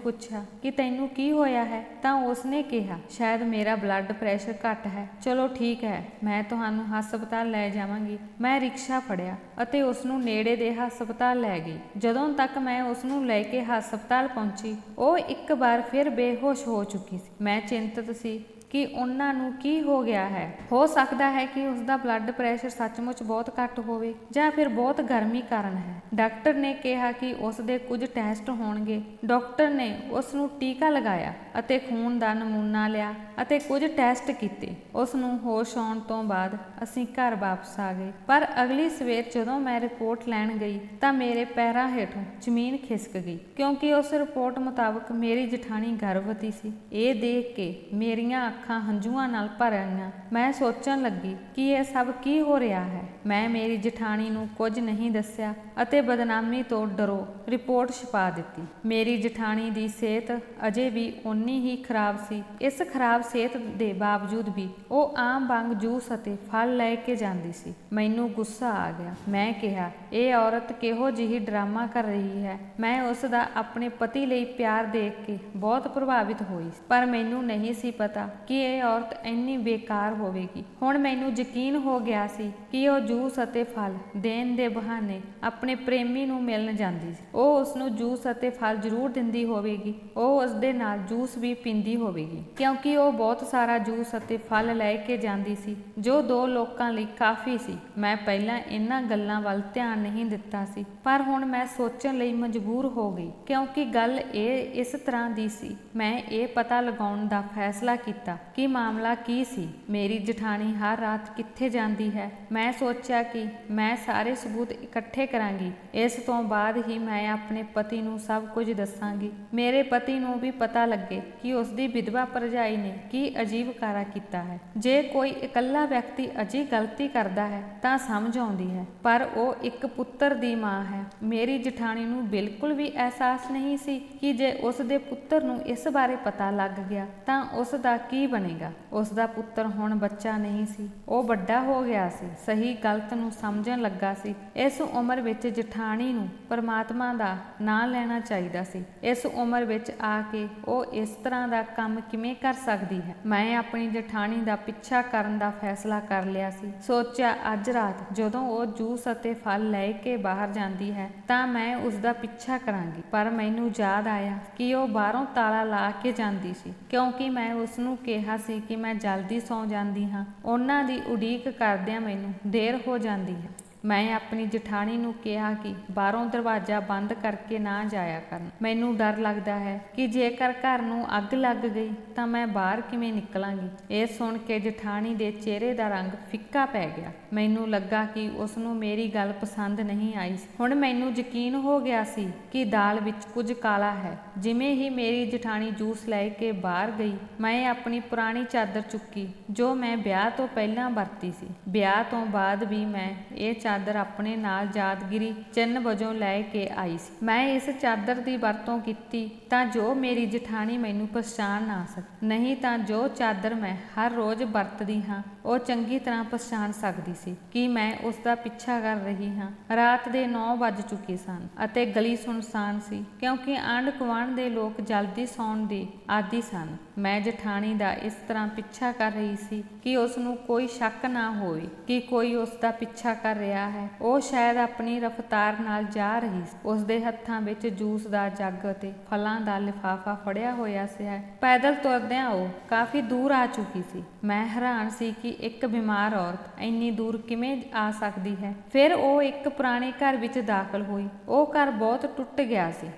ਪੁੱਛਿਆ ਕਿ ਤੈਨੂੰ ਕੀ ਹੋਇਆ ਹੈ, ਤਾਂ ਉਸਨੇ ਕਿਹਾ ਸ਼ਾਇਦ ਮੇਰਾ ਬਲੱਡ ਪ੍ਰੈਸ਼ਰ ਘੱਟ ਹੈ। ਚਲੋ ਠੀਕ ਹੈ, ਮੈਂ ਤੁਹਾਨੂੰ ਹਸਪਤਾਲ ਲੈ ਜਾਵਾਂਗੀ। ਮੈਂ ਰਿਕਸ਼ਾ ਫੜਿਆ ਅਤੇ ਉਸ ਨੂੰ ਨੇੜੇ ਦੇ ਹਸਪਤਾਲ ਲੈ ਗਈ। ਜਦੋਂ ਤੱਕ ਮੈਂ ਉਸ ਨੂੰ ਲੈ ਕੇ ਹਸਪਤਾਲ ਪਹੁੰਚੀ, ਉਹ ਇੱਕ ਵਾਰ ਫਿਰ ਬੇਹੋਸ਼ ਹੋ ਚੁੱਕੀ ਸੀ। ਮੈਂ ਚਿੰਤਤ ਸੀ ਕਿ ਉਹਨਾਂ ਨੂੰ ਕੀ ਹੋ ਗਿਆ ਹੈ। ਹੋ ਸਕਦਾ ਹੈ ਕਿ ਉਸ ਦਾ ਬਲੱਡ ਪ੍ਰੈਸ਼ਰ ਸੱਚਮੁੱਚ ਬਹੁਤ ਘੱਟ ਹੋਵੇ ਜਾਂ ਫਿਰ ਬਹੁਤ ਗਰਮੀ ਕਾਰਨ ਹੈ। ਡਾਕਟਰ ਨੇ ਕਿਹਾ ਕਿ ਉਸ ਦੇ ਕੁਝ ਟੈਸਟ ਹੋਣਗੇ। ਡਾਕਟਰ ਨੇ ਉਸ ਨੂੰ ਟੀਕਾ ਲਗਾਇਆ ਅਤੇ ਖੂਨ ਦਾ ਨਮੂਨਾ ਲਿਆ ਅਤੇ ਕੁਝ ਟੈਸਟ ਕੀਤੇ। ਉਸ ਨੂੰ ਹੋਸ਼ ਆਉਣ ਤੋਂ ਬਾਅਦ ਅਸੀਂ ਘਰ ਵਾਪਸ ਆ ਗਏ। ਪਰ ਅਗਲੀ ਸਵੇਰ ਜਦੋਂ ਮੈਂ ਰਿਪੋਰਟ ਲੈਣ ਗਈ ਤਾਂ ਮੇਰੇ ਪੈਰਾਂ ਹੇਠੋਂ ਜ਼ਮੀਨ ਖਿਸਕ ਗਈ, ਕਿਉਂਕਿ ਉਸ ਰਿਪੋਰਟ ਮੁਤਾਬਕ ਮੇਰੀ ਜਠਾਣੀ ਗਰਭਵਤੀ ਸੀ। ਇਹ ਦੇਖ ਕੇ ਮੇਰੀਆਂ ਅੱਖਾਂ ਹੰਝੂਆਂ ਨਾਲ ਭਰ ਆਈਆਂ। ਮੈਂ ਸੋਚਣ ਲੱਗੀ ਕਿ ਇਹ ਸਭ ਕੀ ਹੋ ਰਿਹਾ ਹੈ। ਮੈਂ ਮੇਰੀ ਜਠਾਣੀ ਨੂੰ ਕੁਝ ਨਹੀਂ ਦੱਸਿਆ ਅਤੇ ਬਦਨਾਮੀ ਤੋਂ ਡਰੋ ਰਿਪੋਰਟ ਛਪਾ ਦਿੱਤੀ। ਮੇਰੀ ਜਠਾਣੀ ਦੀ ਸਿਹਤ ਅਜੇ ਵੀ ਓਨੀ ਹੀ ਖਰਾਬ ਸੀ। ਇਸ ਖਰਾਬ ਸਿਹਤ ਦੇ ਬਾਵਜੂਦ ਵੀ ਉਹ ਆਮ ਵਾਂਗ ਜੂਸ ਅਤੇ ਫਲ ਲੈ ਕੇ ਜਾਂਦੀ ਸੀ। ਮੈਨੂੰ ਗੁੱਸਾ ਆ ਗਿਆ। ਮੈਂ ਕਿਹਾ ਇਹ ਔਰਤ ਕਿਹੋ ਜਿਹੀ ਡਰਾਮਾ ਕਰ ਰਹੀ ਹੈ। ਮੈਂ ਉਸ ਦਾ ਆਪਣੇ ਪਤੀ ਲਈ ਪਿਆਰ ਦੇਖ ਕੇ ਬਹੁਤ ਪ੍ਰਭਾਵਿਤ ਹੋਈ, ਪਰ ਮੈਨੂੰ ਨਹੀਂ ਸੀ ਪਤਾ ਕਿ ਇਹ ਔਰਤ ਇੰਨੀ ਬੇਕਾਰ ਹੋਵੇਗੀ। ਹੁਣ ਮੈਨੂੰ ਯਕੀਨ ਹੋ ਗਿਆ ਸੀ ਕਿ ਉਹ ਜੂਸ ਅਤੇ ਫਲ ਦੇਣ ਦੇ ਬਹਾਨੇ ਆਪਣੇ ਪ੍ਰੇਮੀ ਨੂੰ ਮਿਲਣ ਜਾਂਦੀ ਸੀ। ਉਹ ਉਸ ਨੂੰ ਜੂਸ ਅਤੇ ਫਲ ਜ਼ਰੂਰ ਦਿੰਦੀ ਹੋਵੇਗੀ। ਉਹ ਉਸ ਦੇ ਨਾਲ ਜੂਸ ਵੀ ਪੀਂਦੀ ਹੋਵੇਗੀ, ਕਿਉਂਕਿ ਉਹ ਬਹੁਤ ਸਾਰਾ ਜੂਸ ਅਤੇ ਫਲ ਲੈ ਕੇ ਜਾਂਦੀ ਸੀ ਜੋ 2 ਲੋਕਾਂ ਲਈ ਕਾਫੀ ਸੀ। ਮੈਂ ਪਹਿਲਾਂ ਇਹਨਾਂ ਗੱਲਾਂ ਵੱਲ ਧਿਆਨ ਨਹੀਂ ਦਿੱਤਾ ਸੀ, ਪਰ ਹੁਣ ਮੈਂ ਸੋਚਣ ਲਈ ਮਜਬੂਰ ਹੋ ਗਈ, ਕਿਉਂਕਿ ਗੱਲ ਇਹ ਇਸ ਤਰ੍ਹਾਂ ਦੀ ਸੀ। ਮੈਂ ਇਹ ਪਤਾ ਲਗਾਉਣ ਦਾ ਫੈਸਲਾ ਕੀਤਾ ਕਿ ਮਾਮਲਾ ਕੀ ਸੀ। ਮੇਰੀ ਜਠਾਣੀ ਹਰ ਰਾਤ ਕਿੱਥੇ ਜਾਂਦੀ ਹੈ। ਮੈਂ ਸੋਚਿਆ ਕਿ ਮੈਂ ਸਾਰੇ ਸਬੂਤ ਇਕੱਠੇ ਕਰਾਂਗੀ। ਇਸ ਤੋਂ ਬਾਅਦ ਹੀ ਮੈਂ ਆਪਣੇ ਪਤੀ ਨੂੰ ਸਭ ਕੁਝ ਦੱਸਾਂਗੀ। ਮੇਰੇ ਪਤੀ ਨੂੰ ਵੀ ਪਤਾ ਲੱਗੇ ਕਿ ਉਸ ਦੀ ਵਿਧਵਾ ਭਰਜਾਈ ਨੇ ਕੀ ਅਜੀਬ ਕਾਰਾ ਕੀਤਾ ਹੈ। ਜੇ ਕੋਈ ਇਕੱਲਾ ਵਿਅਕਤੀ ਅਜਿਹੀ ਗਲਤੀ ਕਰਦਾ ਹੈ ਤਾਂ ਸਮਝ ਆਉਂਦੀ ਹੈ, ਪਰ ਉਹ ਇੱਕ ਪੁੱਤਰ ਦੀ ਮਾਂ ਹੈ। ਮੇਰੀ ਜਠਾਣੀ ਨੂੰ ਬਿਲਕੁਲ ਵੀ ਅਹਿਸਾਸ ਨਹੀਂ ਸੀ ਕਿ ਜੇ ਉਸ ਦੇ ਪੁੱਤਰ ਨੂੰ ਇਸ ਬਾਰੇ ਪਤਾ ਲੱਗ ਗਿਆ ਤਾਂ ਉਸ ਦਾ ਕੀ ਬਣੇਗਾ। ਉਸ ਦਾ ਪੁੱਤਰ ਹੁਣ ਬੱਚਾ ਨਹੀਂ ਸੀ, ਉਹ ਵੱਡਾ ਹੋ ਗਿਆ ਸੀ, ਸਹੀ ਗਲਤ ਨੂੰ ਸਮਝਣ ਲੱਗਾ ਸੀ। ਇਸ ਉਮਰ ਵਿੱਚ ਜਠਾਣੀ ਨੂੰ ਪਰਮਾਤਮਾ ਦਾ ਨਾਂ ਲੈਣਾ ਚਾਹੀਦਾ ਸੀ। ਇਸ ਉਮਰ ਵਿੱਚ ਆ ਕੇ ਉਹ ਇਸ ਤਰ੍ਹਾਂ ਦਾ ਕੰਮ ਕਿਵੇਂ ਕਰ ਸਕਦੀ ਹੈ। ਮੈਂ ਆਪਣੀ ਜਠਾਣੀ ਦਾ ਪਿੱਛਾ ਕਰਨ ਦਾ ਫੈਸਲਾ ਕਰ ਲਿਆ ਸੀ। ਸੋਚਿਆ ਅੱਜ ਰਾਤ ਜਦੋਂ ਉਹ ਜੂਸ ਅਤੇ ਫਲ ਲੈ ਕੇ ਬਾਹਰ ਜਾਂਦੀ ਹੈ ਤਾਂ ਮੈਂ ਉਸ ਦਾ ਪਿੱਛਾ ਕਰਾਂਗੀ। ਪਰ ਮੈਨੂੰ ਯਾਦ ਆਇਆ ਕਿ ਉਹ ਬਾਹਰੋਂ ਤਾਲਾ ਲਾ ਕੇ ਜਾਂਦੀ ਸੀ, ਕਿਉਂਕਿ ਮੈਂ ਉਸ ਨੂੰ ਕਿਹਾ ਸੀ ਕਿ ਮੈਂ ਜਲਦੀ ਸੌਂ ਜਾਂਦੀ ਹਾਂ। ਉਹਨਾਂ ਦੀ ਉਡੀਕ ਕਰਦਿਆਂ ਮੈਨੂੰ ਦੇਰ ਹੋ ਜਾਂਦੀ ਹੈ। ਮੈਂ ਆਪਣੀ ਜਠਾਣੀ ਨੂੰ ਕਿਹਾ ਕਿ ਬਾਹਰੋਂ ਦਰਵਾਜ਼ਾ ਬੰਦ ਕਰਕੇ ਨਾ ਜਾਇਆ ਕਰਨ। ਮੈਨੂੰ ਡਰ ਲੱਗਦਾ ਹੈ ਕਿ ਜੇਕਰ ਘਰ ਨੂੰ ਅੱਗ ਲੱਗ ਗਈ ਤਾਂ ਮੈਂ ਬਾਹਰ ਕਿਵੇਂ ਨਿਕਲਾਂਗੀ। ਇਹ ਸੁਣ ਕੇ ਜਠਾਣੀ ਦੇ ਚਿਹਰੇ ਦਾ ਰੰਗ ਫਿੱਕਾ ਪੈ ਗਿਆ। ਮੈਨੂੰ ਲੱਗਾ ਕਿ ਉਸ ਨੂੰ ਮੇਰੀ ਗੱਲ ਪਸੰਦ ਨਹੀਂ ਆਈ। ਹੁਣ ਮੈਨੂੰ ਯਕੀਨ ਹੋ ਗਿਆ ਸੀ ਕਿ ਦਾਲ ਵਿੱਚ ਕੁਝ ਕਾਲਾ ਹੈ। ਜਿਵੇਂ ਹੀ ਮੇਰੀ ਜਠਾਣੀ ਜੂਸ ਲੈ ਕੇ ਬਾਹਰ ਗਈ, ਮੈਂ ਆਪਣੀ ਪੁਰਾਣੀ ਚਾਦਰ ਚੁੱਕੀ ਜੋ ਮੈਂ ਵਿਆਹ ਤੋਂ ਪਹਿਲਾਂ ਵਰਤੀ ਸੀ। ਵਿਆਹ ਤੋਂ ਬਾਅਦ ਵੀ ਮੈਂ ਇਹ ਚਾਦਰ ਆਪਣੇ ਨਾਲ ਯਾਦਗਿਰੀ ਚਿੰਨ੍ਹ ਵਜੋਂ ਲੈ ਕੇ ਆਈ ਸੀ। ਮੈਂ ਇਸ ਚਾਦਰ ਦੀ ਵਰਤੋਂ ਕੀਤੀ ਤਾਂ ਜੋ ਮੇਰੀ ਜਠਾਣੀ ਮੈਨੂੰ ਪਛਾਣ ਨਾ ਸਕੇ, ਨਹੀਂ ਤਾਂ ਜੋ ਚਾਦਰ ਮੈਂ ਹਰ ਰੋਜ਼ ਵਰਤਦੀ ਹਾਂ ਉਹ ਚੰਗੀ ਤਰ੍ਹਾਂ ਪਛਾਣ ਸਕਦੀ ਸੀ ਕਿ ਮੈਂ ਉਸ ਦਾ ਪਿੱਛਾ ਕਰ ਰਹੀ ਹਾਂ। ਰਾਤ ਦੇ 9 ਵੱਜ ਚੁੱਕੇ ਸਨ ਅਤੇ ਗਲੀ ਸੁਨਸਾਨ ਸੀ, ਕਿਉਂਕਿ ਆਂਢ ਗੁਆਂਢ ਦੇ ਲੋਕ ਜਲਦੀ ਸੌਣ ਦੇ ਆਦੀ ਸਨ। ਮੈਂ ਜਠਾਣੀ ਦਾ ਇਸ ਤਰ੍ਹਾਂ ਪਿੱਛਾ ਕਰ ਰਹੀ ਸੀ ਕਿ ਉਸ ਨੂੰ ਕੋਈ ਸ਼ੱਕ ਨਾ ਹੋਵੇ ਕਿ ਕੋਈ ਉਸ ਦਾ ਪਿੱਛਾ ਕਰ ਰਿਹਾ ਹੋਇਆ ਹੈ। ਉਹ ਸ਼ਾਇਦ ਆਪਣੀ ਰਫ਼ਤਾਰ ਨਾਲ ਜਾ ਰਹੀ ਸੀ। ਉਸਦੇ ਹੱਥਾਂ ਵਿੱਚ ਜੂਸ ਦਾ ਜੱਗ ਅਤੇ ਫਲਾਂ ਦਾ ਲਿਫਾਫਾ ਫੜਿਆ ਹੋਇਆ ਸੀ। ਪੈਦਲ ਤੁਰਦਿਆਂ ਉਹ ਕਾਫੀ ਦੂਰ ਆ ਚੁੱਕੀ ਸੀ। ਮੈਂ ਹੈਰਾਨ ਸੀ ਕਿ ਇੱਕ ਬਿਮਾਰ ਔਰਤ ਇੰਨੀ ਦੂਰ ਕਿਵੇਂ ਆ ਸਕਦੀ ਹੈ। ਫਿਰ ਉਹ ਇੱਕ ਪੁਰਾਣੇ ਘਰ ਵਿੱਚ ਦਾਖਲ ਹੋਈ। ਉਹ ਘਰ ਬਹੁਤ ਟੁੱਟ ਗਿਆ ਸੀ।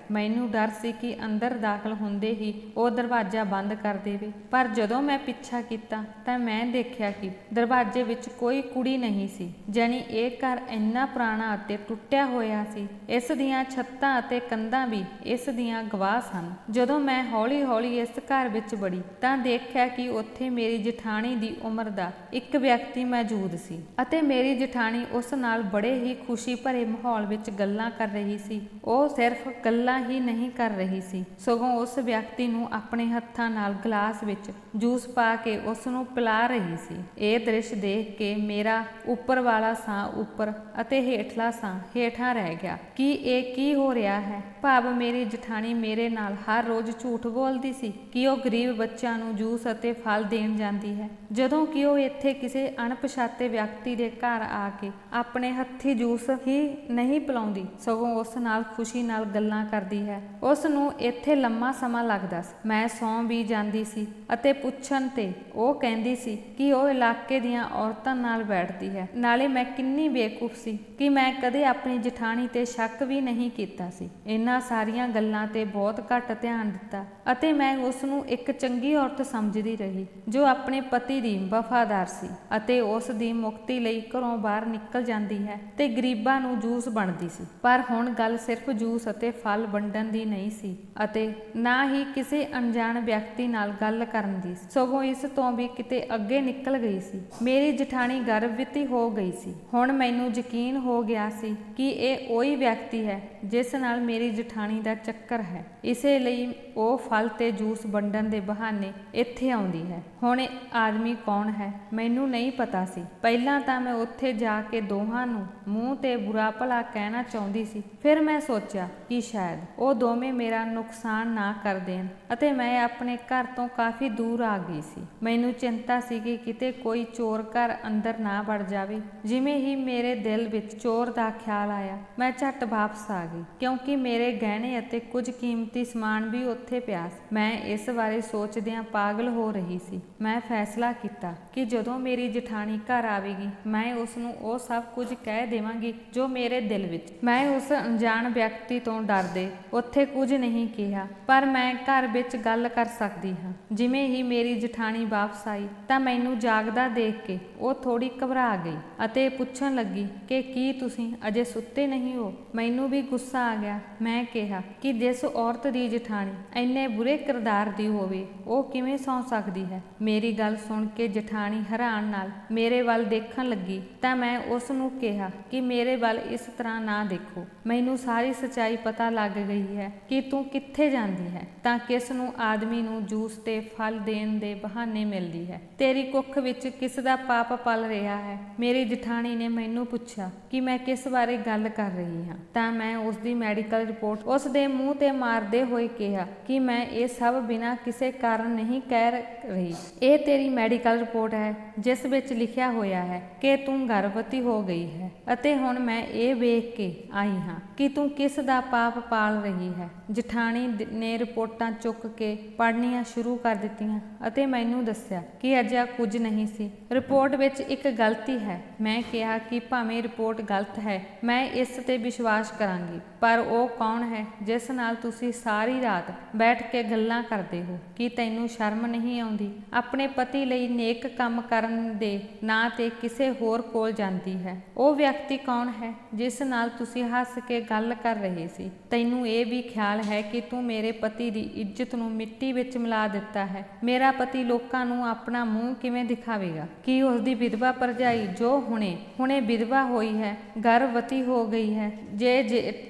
ਮੈਨੂੰ ਡਰ ਸੀ ਕਿ ਅੰਦਰ ਦਾਖਲ ਹੁੰਦੇ ਹੀ ਉਹ ਦਰਵਾਜ਼ਾ ਬੰਦ ਕਰ ਦੇਵੇ, ਪਰ ਜਦੋਂ ਮੈਂ ਪਿੱਛਾ ਕੀਤਾ ਤਾਂ ਮੈਂ ਦੇਖਿਆ ਕਿ ਦਰਵਾਜ਼ੇ ਵਿੱਚ ਕੋਈ ਕੁੜੀ ਨਹੀਂ ਸੀ। ਜਾਣੀ ਇਹ ਘਰ ਇੰਨਾ ਪੁਰਾਣਾ ਅਤੇ ਟੁੱਟਿਆ ਹੋਇਆ ਸੀ। ਇਸ ਦੀਆਂ ਛੱਤਾਂ ਅਤੇ ਕੰਧਾਂ ਵੀ ਇਸ ਦੀਆਂ ਗਵਾਹ ਸਨ। ਜਦੋਂ ਮੈਂ ਹੌਲੀ-ਹੌਲੀ ਇਸ ਘਰ ਵਿੱਚ ਵੜੀ ਤਾਂ ਦੇਖਿਆ ਕਿ ਉੱਥੇ ਮੇਰੀ ਜਠਾਣੀ ਦੀ ਉਮਰ ਦਾ ਇੱਕ ਵਿਅਕਤੀ ਮੌਜੂਦ ਸੀ ਅਤੇ ਮੇਰੀ ਜਠਾਣੀ ਉਸ ਨਾਲ ਬੜੇ ਹੀ ਖੁਸ਼ੀ ਭਰੇ ਮਾਹੌਲ ਵਿੱਚ ਗੱਲਾਂ ਕਰ ਰਹੀ ਸੀ। ਉਹ ਸਿਰਫ ਗੱਲਾਂ ਹੀ ਨਹੀਂ ਕਰ ਰਹੀ ਸੀ, ਸਗੋਂ ਉਸ ਵਿਅਕਤੀ ਨੂੰ ਆਪਣੇ ਹੱਥਾਂ ਨਾਲ ਗਲਾਸ ਵਿੱਚ ਜੂਸ ਪਾ ਕੇ ਉਸ ਨੂੰ ਪਿਲਾ ਰਹੀ ਸੀ। ਇਹ ਦ੍ਰਿਸ਼ ਦੇਖ ਕੇ ਮੇਰਾ ਉੱਪਰ ਵਾਲਾ ਸਾਹ ਉੱਪਰ ਅਤੇ ਹੇਠਲਾ ਸਾਹ ਹੇਠਾਂ ਰਹਿ ਗਿਆ। ਇਹ ਕੀ ਹੋ ਰਿਹਾ ਹੈ? ਭਾਵ ਮੇਰੀ ਜਠਾਣੀ ਮੇਰੇ ਨਾਲ ਹਰ ਰੋਜ਼ ਝੂਠ ਬੋਲਦੀ ਸੀ ਕਿ ਉਹ ਗਰੀਬ ਬੱਚਿਆਂ ਨੂੰ ਜੂਸ ਅਤੇ ਫਲ ਦੇਣ ਜਾਂਦੀ ਹੈ, ਜਦੋਂ ਕਿ ਉਹ ਇੱਥੇ ਕਿਸੇ ਅਣਪਛਾਤੇ ਵਿਅਕਤੀ ਦੇ ਘਰ ਆ ਕੇ ਆਪਣੇ ਹੱਥੀਂ ਜੂਸ ਹੀ ਨਹੀਂ ਪਿਲਾਉਂਦੀ, ਸਗੋਂ ਉਸ ਨਾਲ ਖੁਸ਼ੀ ਨਾਲ ਗੱਲਾਂ ਕਰਦੀ ਹੈ। ਉਸ ਨੂੰ ਇੱਥੇ ਲੰਮਾ ਸਮਾਂ ਲੱਗਦਾ ਸੀ। ਮੈਂ ਸੌਂ ਵੀ ਜਾਂਦੀ ਸੀ ਅਤੇ ਪੁੱਛਣ ਤੇ ਉਹ ਕਹਿੰਦੀ ਸੀ ਕਿ ਉਹ ਇਲਾਕੇ ਦੀਆਂ ਔਰਤਾਂ ਨਾਲ ਬੈਠਦੀ ਹੈ। ਨਾਲੇ ਮੈਂ ਕਿੰਨੀ ਬੇਵਕੂਫ ਸੀ ਕਿ ਮੈਂ ਕਦੇ ਆਪਣੀ ਜਠਾਣੀ ਤੇ ਸ਼ੱਕ ਵੀ ਨਹੀਂ ਕੀਤਾ ਸੀ। ਇਹਨਾਂ ਸਾਰੀਆਂ ਗੱਲਾਂ ਤੇ ਬਹੁਤ ਘੱਟ ਧਿਆਨ ਦਿੱਤਾ ਅਤੇ ਮੈਂ ਉਸ ਨੂੰ ਇੱਕ ਚੰਗੀ ਔਰਤ ਸਮਝਦੀ ਰਹੀ ਜੋ ਆਪਣੇ ਪਤੀ ਦੀ ਵਫਾਦਾਰ ਸੀ ਅਤੇ ਉਸ ਦੀ ਮੁਕਤੀ ਲਈ ਘਰੋਂ ਬਾਹਰ ਨਿਕਲ ਜਾਂਦੀ ਹੈ ਤੇ ਗਰੀਬਾਂ ਨੂੰ ਜੂਸ ਵੰਡਦੀ ਸੀ। ਪਰ ਹੁਣ ਗੱਲ ਸਿਰਫ ਜੂਸ ਅਤੇ ਫਲ ਵੰਡਣ ਦੀ ਨਹੀਂ ਸੀ ਅਤੇ ਨਾ ਹੀ ਕਿਸੇ ਅਣਜਾਣ ਵਿਅਕਤੀ ਨਾਲ ਗੱਲ ਕਰਨ ਦੀ, ਸਗੋਂ ਇਸ ਤੋਂ ਵੀ ਕਿਤੇ ਅੱਗੇ ਨਿਕਲ ਗਈ ਸੀ। ਮੇਰੀ ਜਠਾਣੀ ਗਰਭਵਤੀ ਹੋ ਗਈ ਸੀ। ਹੁਣ ਮੈਨੂੰ ਯਕੀਨ ਹੋ ਗਿਆ ਸੀ ਕਿ ਇਹ ਉਹੀ ਵਿਅਕਤੀ ਹੈ ਜਿਸ ਨਾਲ ਮੇਰੀ ਜਠਾਣੀ ਦਾ ਚੱਕਰ ਹੈ। ਇਸੇ ਲਈ ਉਹ ਫਲ ਤੇ ਜੂਸ ਵੰਡਣ ਦੇ ਬਹਾਨੇ ਇੱਥੇ ਆਉਂਦੀ ਹੈ। ਹੁਣ ਇਹ ਆਦਮੀ ਕੌਣ ਹੈ ਮੈਨੂੰ ਨਹੀਂ ਪਤਾ ਸੀ। ਪਹਿਲਾਂ ਤਾਂ ਮੈਂ ਉੱਥੇ ਜਾ ਕੇ ਦੋਹਾਂ ਨੂੰ ਮੂੰਹ ਤੇ ਬੁਰਾ ਭਲਾ ਕਹਿਣਾ ਚਾਹੁੰਦੀ ਸੀ। ਫਿਰ ਮੈਂ ਸੋਚਿਆ ਕਿ ਸ਼ਾਇਦ ਉਹ ਦੋਵੇਂ ਮੇਰਾ ਨੁਕਸਾਨ ਨਾ ਕਰ ਦੇਣ ਅਤੇ ਮੈਂ ਆਪਣੇ ਘਰ ਤੋਂ ਕਾਫੀ ਦੂਰ ਆ ਗਈ ਸੀ। ਮੈਨੂੰ ਚਿੰਤਾ ਸੀ ਕਿ ਕਿਤੇ ਕੋਈ ਚੋਰ ਘਰ ਅੰਦਰ ਨਾ ਵੜ ਜਾਵੇ। ਜਿਵੇਂ ਹੀ ਮੇਰੇ ਦਿਲ ਵਿੱਚ ਚੋਰ ਦਾ ਖਿਆਲ ਆਇਆ, ਮੈਂ ਝੱਟ ਵਾਪਸ ਆ ਗਈ, ਕਿਉਂਕਿ ਮੇਰੇ ਗਹਿਣੇ ਅਤੇ ਕੁਝ ਕੀਮਤੀ ਸਮਾਨ ਵੀ ਉੱਥੇ ਪਿਆ ਸੀ। ਮੈਂ ਇਸ ਬਾਰੇ ਸੋਚਦਿਆਂ ਪਾਗਲ ਹੋ ਰਹੀ ਸੀ। ਮੈਂ ਫੈਸਲਾ ਕੀਤਾ ਕਿ ਜਦੋਂ ਮੇਰੀ ਜਠਾਣੀ ਘਰ ਆਵੇਗੀ ਮੈਂ ਉਸ ਨੂੰ ਉਹ ਸਭ ਕੁਝ ਕਹਿ ਦੇਵਾਂਗੀ ਜੋ ਮੇਰੇ ਦਿਲ ਵਿੱਚ। ਮੈਂ ਉਸ ਅਣਜਾਣ ਵਿਅਕਤੀ ਤੋਂ ਡਰਦੇ ਉੱਥੇ ਕੁਝ ਨਹੀਂ ਕਿਹਾ, ਪਰ ਮੈਂ ਘਰ ਵਿੱਚ ਗੱਲ ਕਰ ਸਕਦੀ ਹਾਂ। ਜਿਵੇਂ ਹੀ ਮੇਰੀ ਜਠਾਣੀ ਵਾਪਸ ਆਈ ਤਾਂ ਮੈਨੂੰ ਜਾਗਦਾ ਦੇਖ ਕੇ ਉਹ ਥੋੜੀ ਘਬਰਾ ਗਈ ਅਤੇ ਪੁੱਛਣ ਲੱਗੀ ਕਿ ਕੀ ਤੁਸੀਂ ਅਜੇ ਸੁੱਤੇ ਨਹੀਂ ਹੋ? ਮੈਨੂੰ ਵੀ ਗੁੱਸਾ ਆ ਗਿਆ। ਮੈਂ ਕਿਹਾ ਕਿ ਜਿਸ ਔਰਤ ਦੀ ਜਠਾਣੀ ਇੰਨੇ ਬੁਰੇ ਕਿਰਦਾਰ ਦੀ ਹੋਵੇ ਉਹ ਕਿਵੇਂ ਸੌਂ ਸਕਦੀ ਹੈ। ਮੇਰੀ ਗੱਲ ਸੁਣ ਕੇ ਜਠਾਣੀ ਹੈਰਾਨ ਨਾਲ ਮੇਰੇ ਵੱਲ ਦੇਖਣ ਲੱਗੀ ਤਾਂ ਮੈਂ ਉਸ ਨੂੰ ਕਿਹਾ ਕਿ ਮੇਰੇ ਵੱਲ ਇਸ ਤਰ੍ਹਾਂ ਨਾ ਦੇਖੋ। ਮੈਨੂੰ ਸਾਰੀ ਸੱਚਾਈ ਪਤਾ ਲੱਗ ਗਈ ਹੈ ਕਿ ਤੂੰ ਕਿੱਥੇ ਜਾਂਦੀ ਹੈ ਤਾਂ ਕਿਸ ਨੂੰ ਆਦਮੀ ਨੂੰ ਜੂਸ ਤੇ ਫਲ ਦੇਣ ਦੇ ਬਹਾਨੇ ਮਿਲਦੀ ਹੈ। ਤੇਰੀ ਕੁੱਖ ਵਿੱਚ ਕਿਸ ਦਾ ਪਾਪ ਪਲ ਰਿਹਾ ਹੈ? ਮੇਰੀ ਜਠਾਣੀ ਨੇ ਮੈਨੂੰ ਪੁੱਛਿਆ ਕਿ ਮੈਂ ਕਿਸ ਬਾਰੇ ਗੱਲ ਕਰ ਰਹੀ ਹਾਂ ਤਾਂ ਮੈਂ ਉਸ ਦੀ ਮੈਡੀਕਲ ਰਿਪੋਰਟ ਉਸ ਦੇ ਮੂੰਹ ਤੇ ਮਾਰਦੇ ਹੋਏ ਕਿਹਾ ਕਿ ਮੈਂ ਇਹ ਸਭ ਬਿਨਾਂ ਕਿਸੇ ਕਾਰਨ ਨਹੀਂ ਕਹਿ ਰਹੀ। ਇਹ ਤੇਰੀ ਮੈਡੀਕਲ ਰਿਪੋਰਟ ਹੈ ਜਿਸ ਵਿੱਚ ਲਿਖਿਆ ਹੋਇਆ ਹੈ ਕਿ ਤੂੰ ਗਰਭਵਤੀ ਹੋ ਗਈ ਹੈ ਅਤੇ ਹੁਣ ਮੈਂ ਇਹ ਵੇਖ ਕੇ ਆਈ ਹਾਂ ਕਿ ਤੂੰ ਕਿਸ ਦਾ ਪਾਪ ਪਾਲ ਰਹੀ ਹੈ। ਜਠਾਣੀ ਨੇ ਰਿਪੋਰਟਾਂ ਚੁੱਕ ਕੇ ਪੜ੍ਹਨੀਆਂ ਸ਼ੁਰੂ ਕਰ ਦਿੱਤੀਆਂ ਅਤੇ ਮੈਨੂੰ ਦੱਸਿਆ ਕਿ ਅਜਿਹਾ ਕੁਝ ਨਹੀਂ ਸੀ। ਰਿਪੋਰਟ ਵਿੱਚ ਇੱਕ ਗਲਤੀ ਹੈ। ਮੈਂ ਕਿਹਾ ਕਿ ਭਾਵੇਂ ਰਿਪੋਰਟ ਗਲਤ ਹੈ ਮੈਂ ਇਸ ਤੇ ਵਿਸ਼ਵਾਸ ਕਰਾਂਗੀ, ਪਰ ਉਹ ਕੌਣ ਹੈ ਜਿਸ ਨਾਲ ਤੁਸੀਂ ਸਾਰੀ ਰਾਤ ਬੈਠ ਕੇ ਗੱਲਾਂ ਕਰਦੇ ਹੋ? ਕੀ ਤੈਨੂੰ ਸ਼ਰਮ ਨਹੀਂ ਆਉਂਦੀ? ਆਪਣੇ ਪਤੀ ਲਈ ਨੇਕ ਕੰਮ ਕਰਨ ਦੇ ਨਾਂ ਤੇ ਕਿਸੇ ਹੋਰ ਕੋਲ ਜਾਂਦੀ ਹੈ। ਉਹ ਵਿਅਕਤੀ ਕੌਣ ਹੈ ਜਿਸ ਨਾਲ ਤੁਸੀਂ ਹੱਸ ਕੇ ਗੱਲ ਕਰ ਰਹੇ ਸੀ? ਤੈਨੂੰ ਇਹ ਵੀ ਖਿਆਲ ਹੈ ਕਿ ਤੂੰ ਮੇਰੇ ਪਤੀ ਦੀ ਇੱਜ਼ਤ ਨੂੰ ਮਿੱਟੀ ਵਿੱਚ ਮਿਲਾ ਦਿੱਤਾ ਹੈ। ਮੇਰਾ ਪਤੀ ਲੋਕਾਂ ਨੂੰ ਆਪਣਾ ਮੂੰਹ ਕਿਵੇਂ ਦਿਖਾਵੇਗਾ? ਕੀ ਉਸ ਦੀ ਵਿਧਵਾ ਭਰਜਾਈ ਜੋ ਹੁਣੇ ਵਿਧਵਾ ਹੋਈ ਹੈ, ਗਰਭਵਤੀ ਹੋ ਗਈ ਹੈ,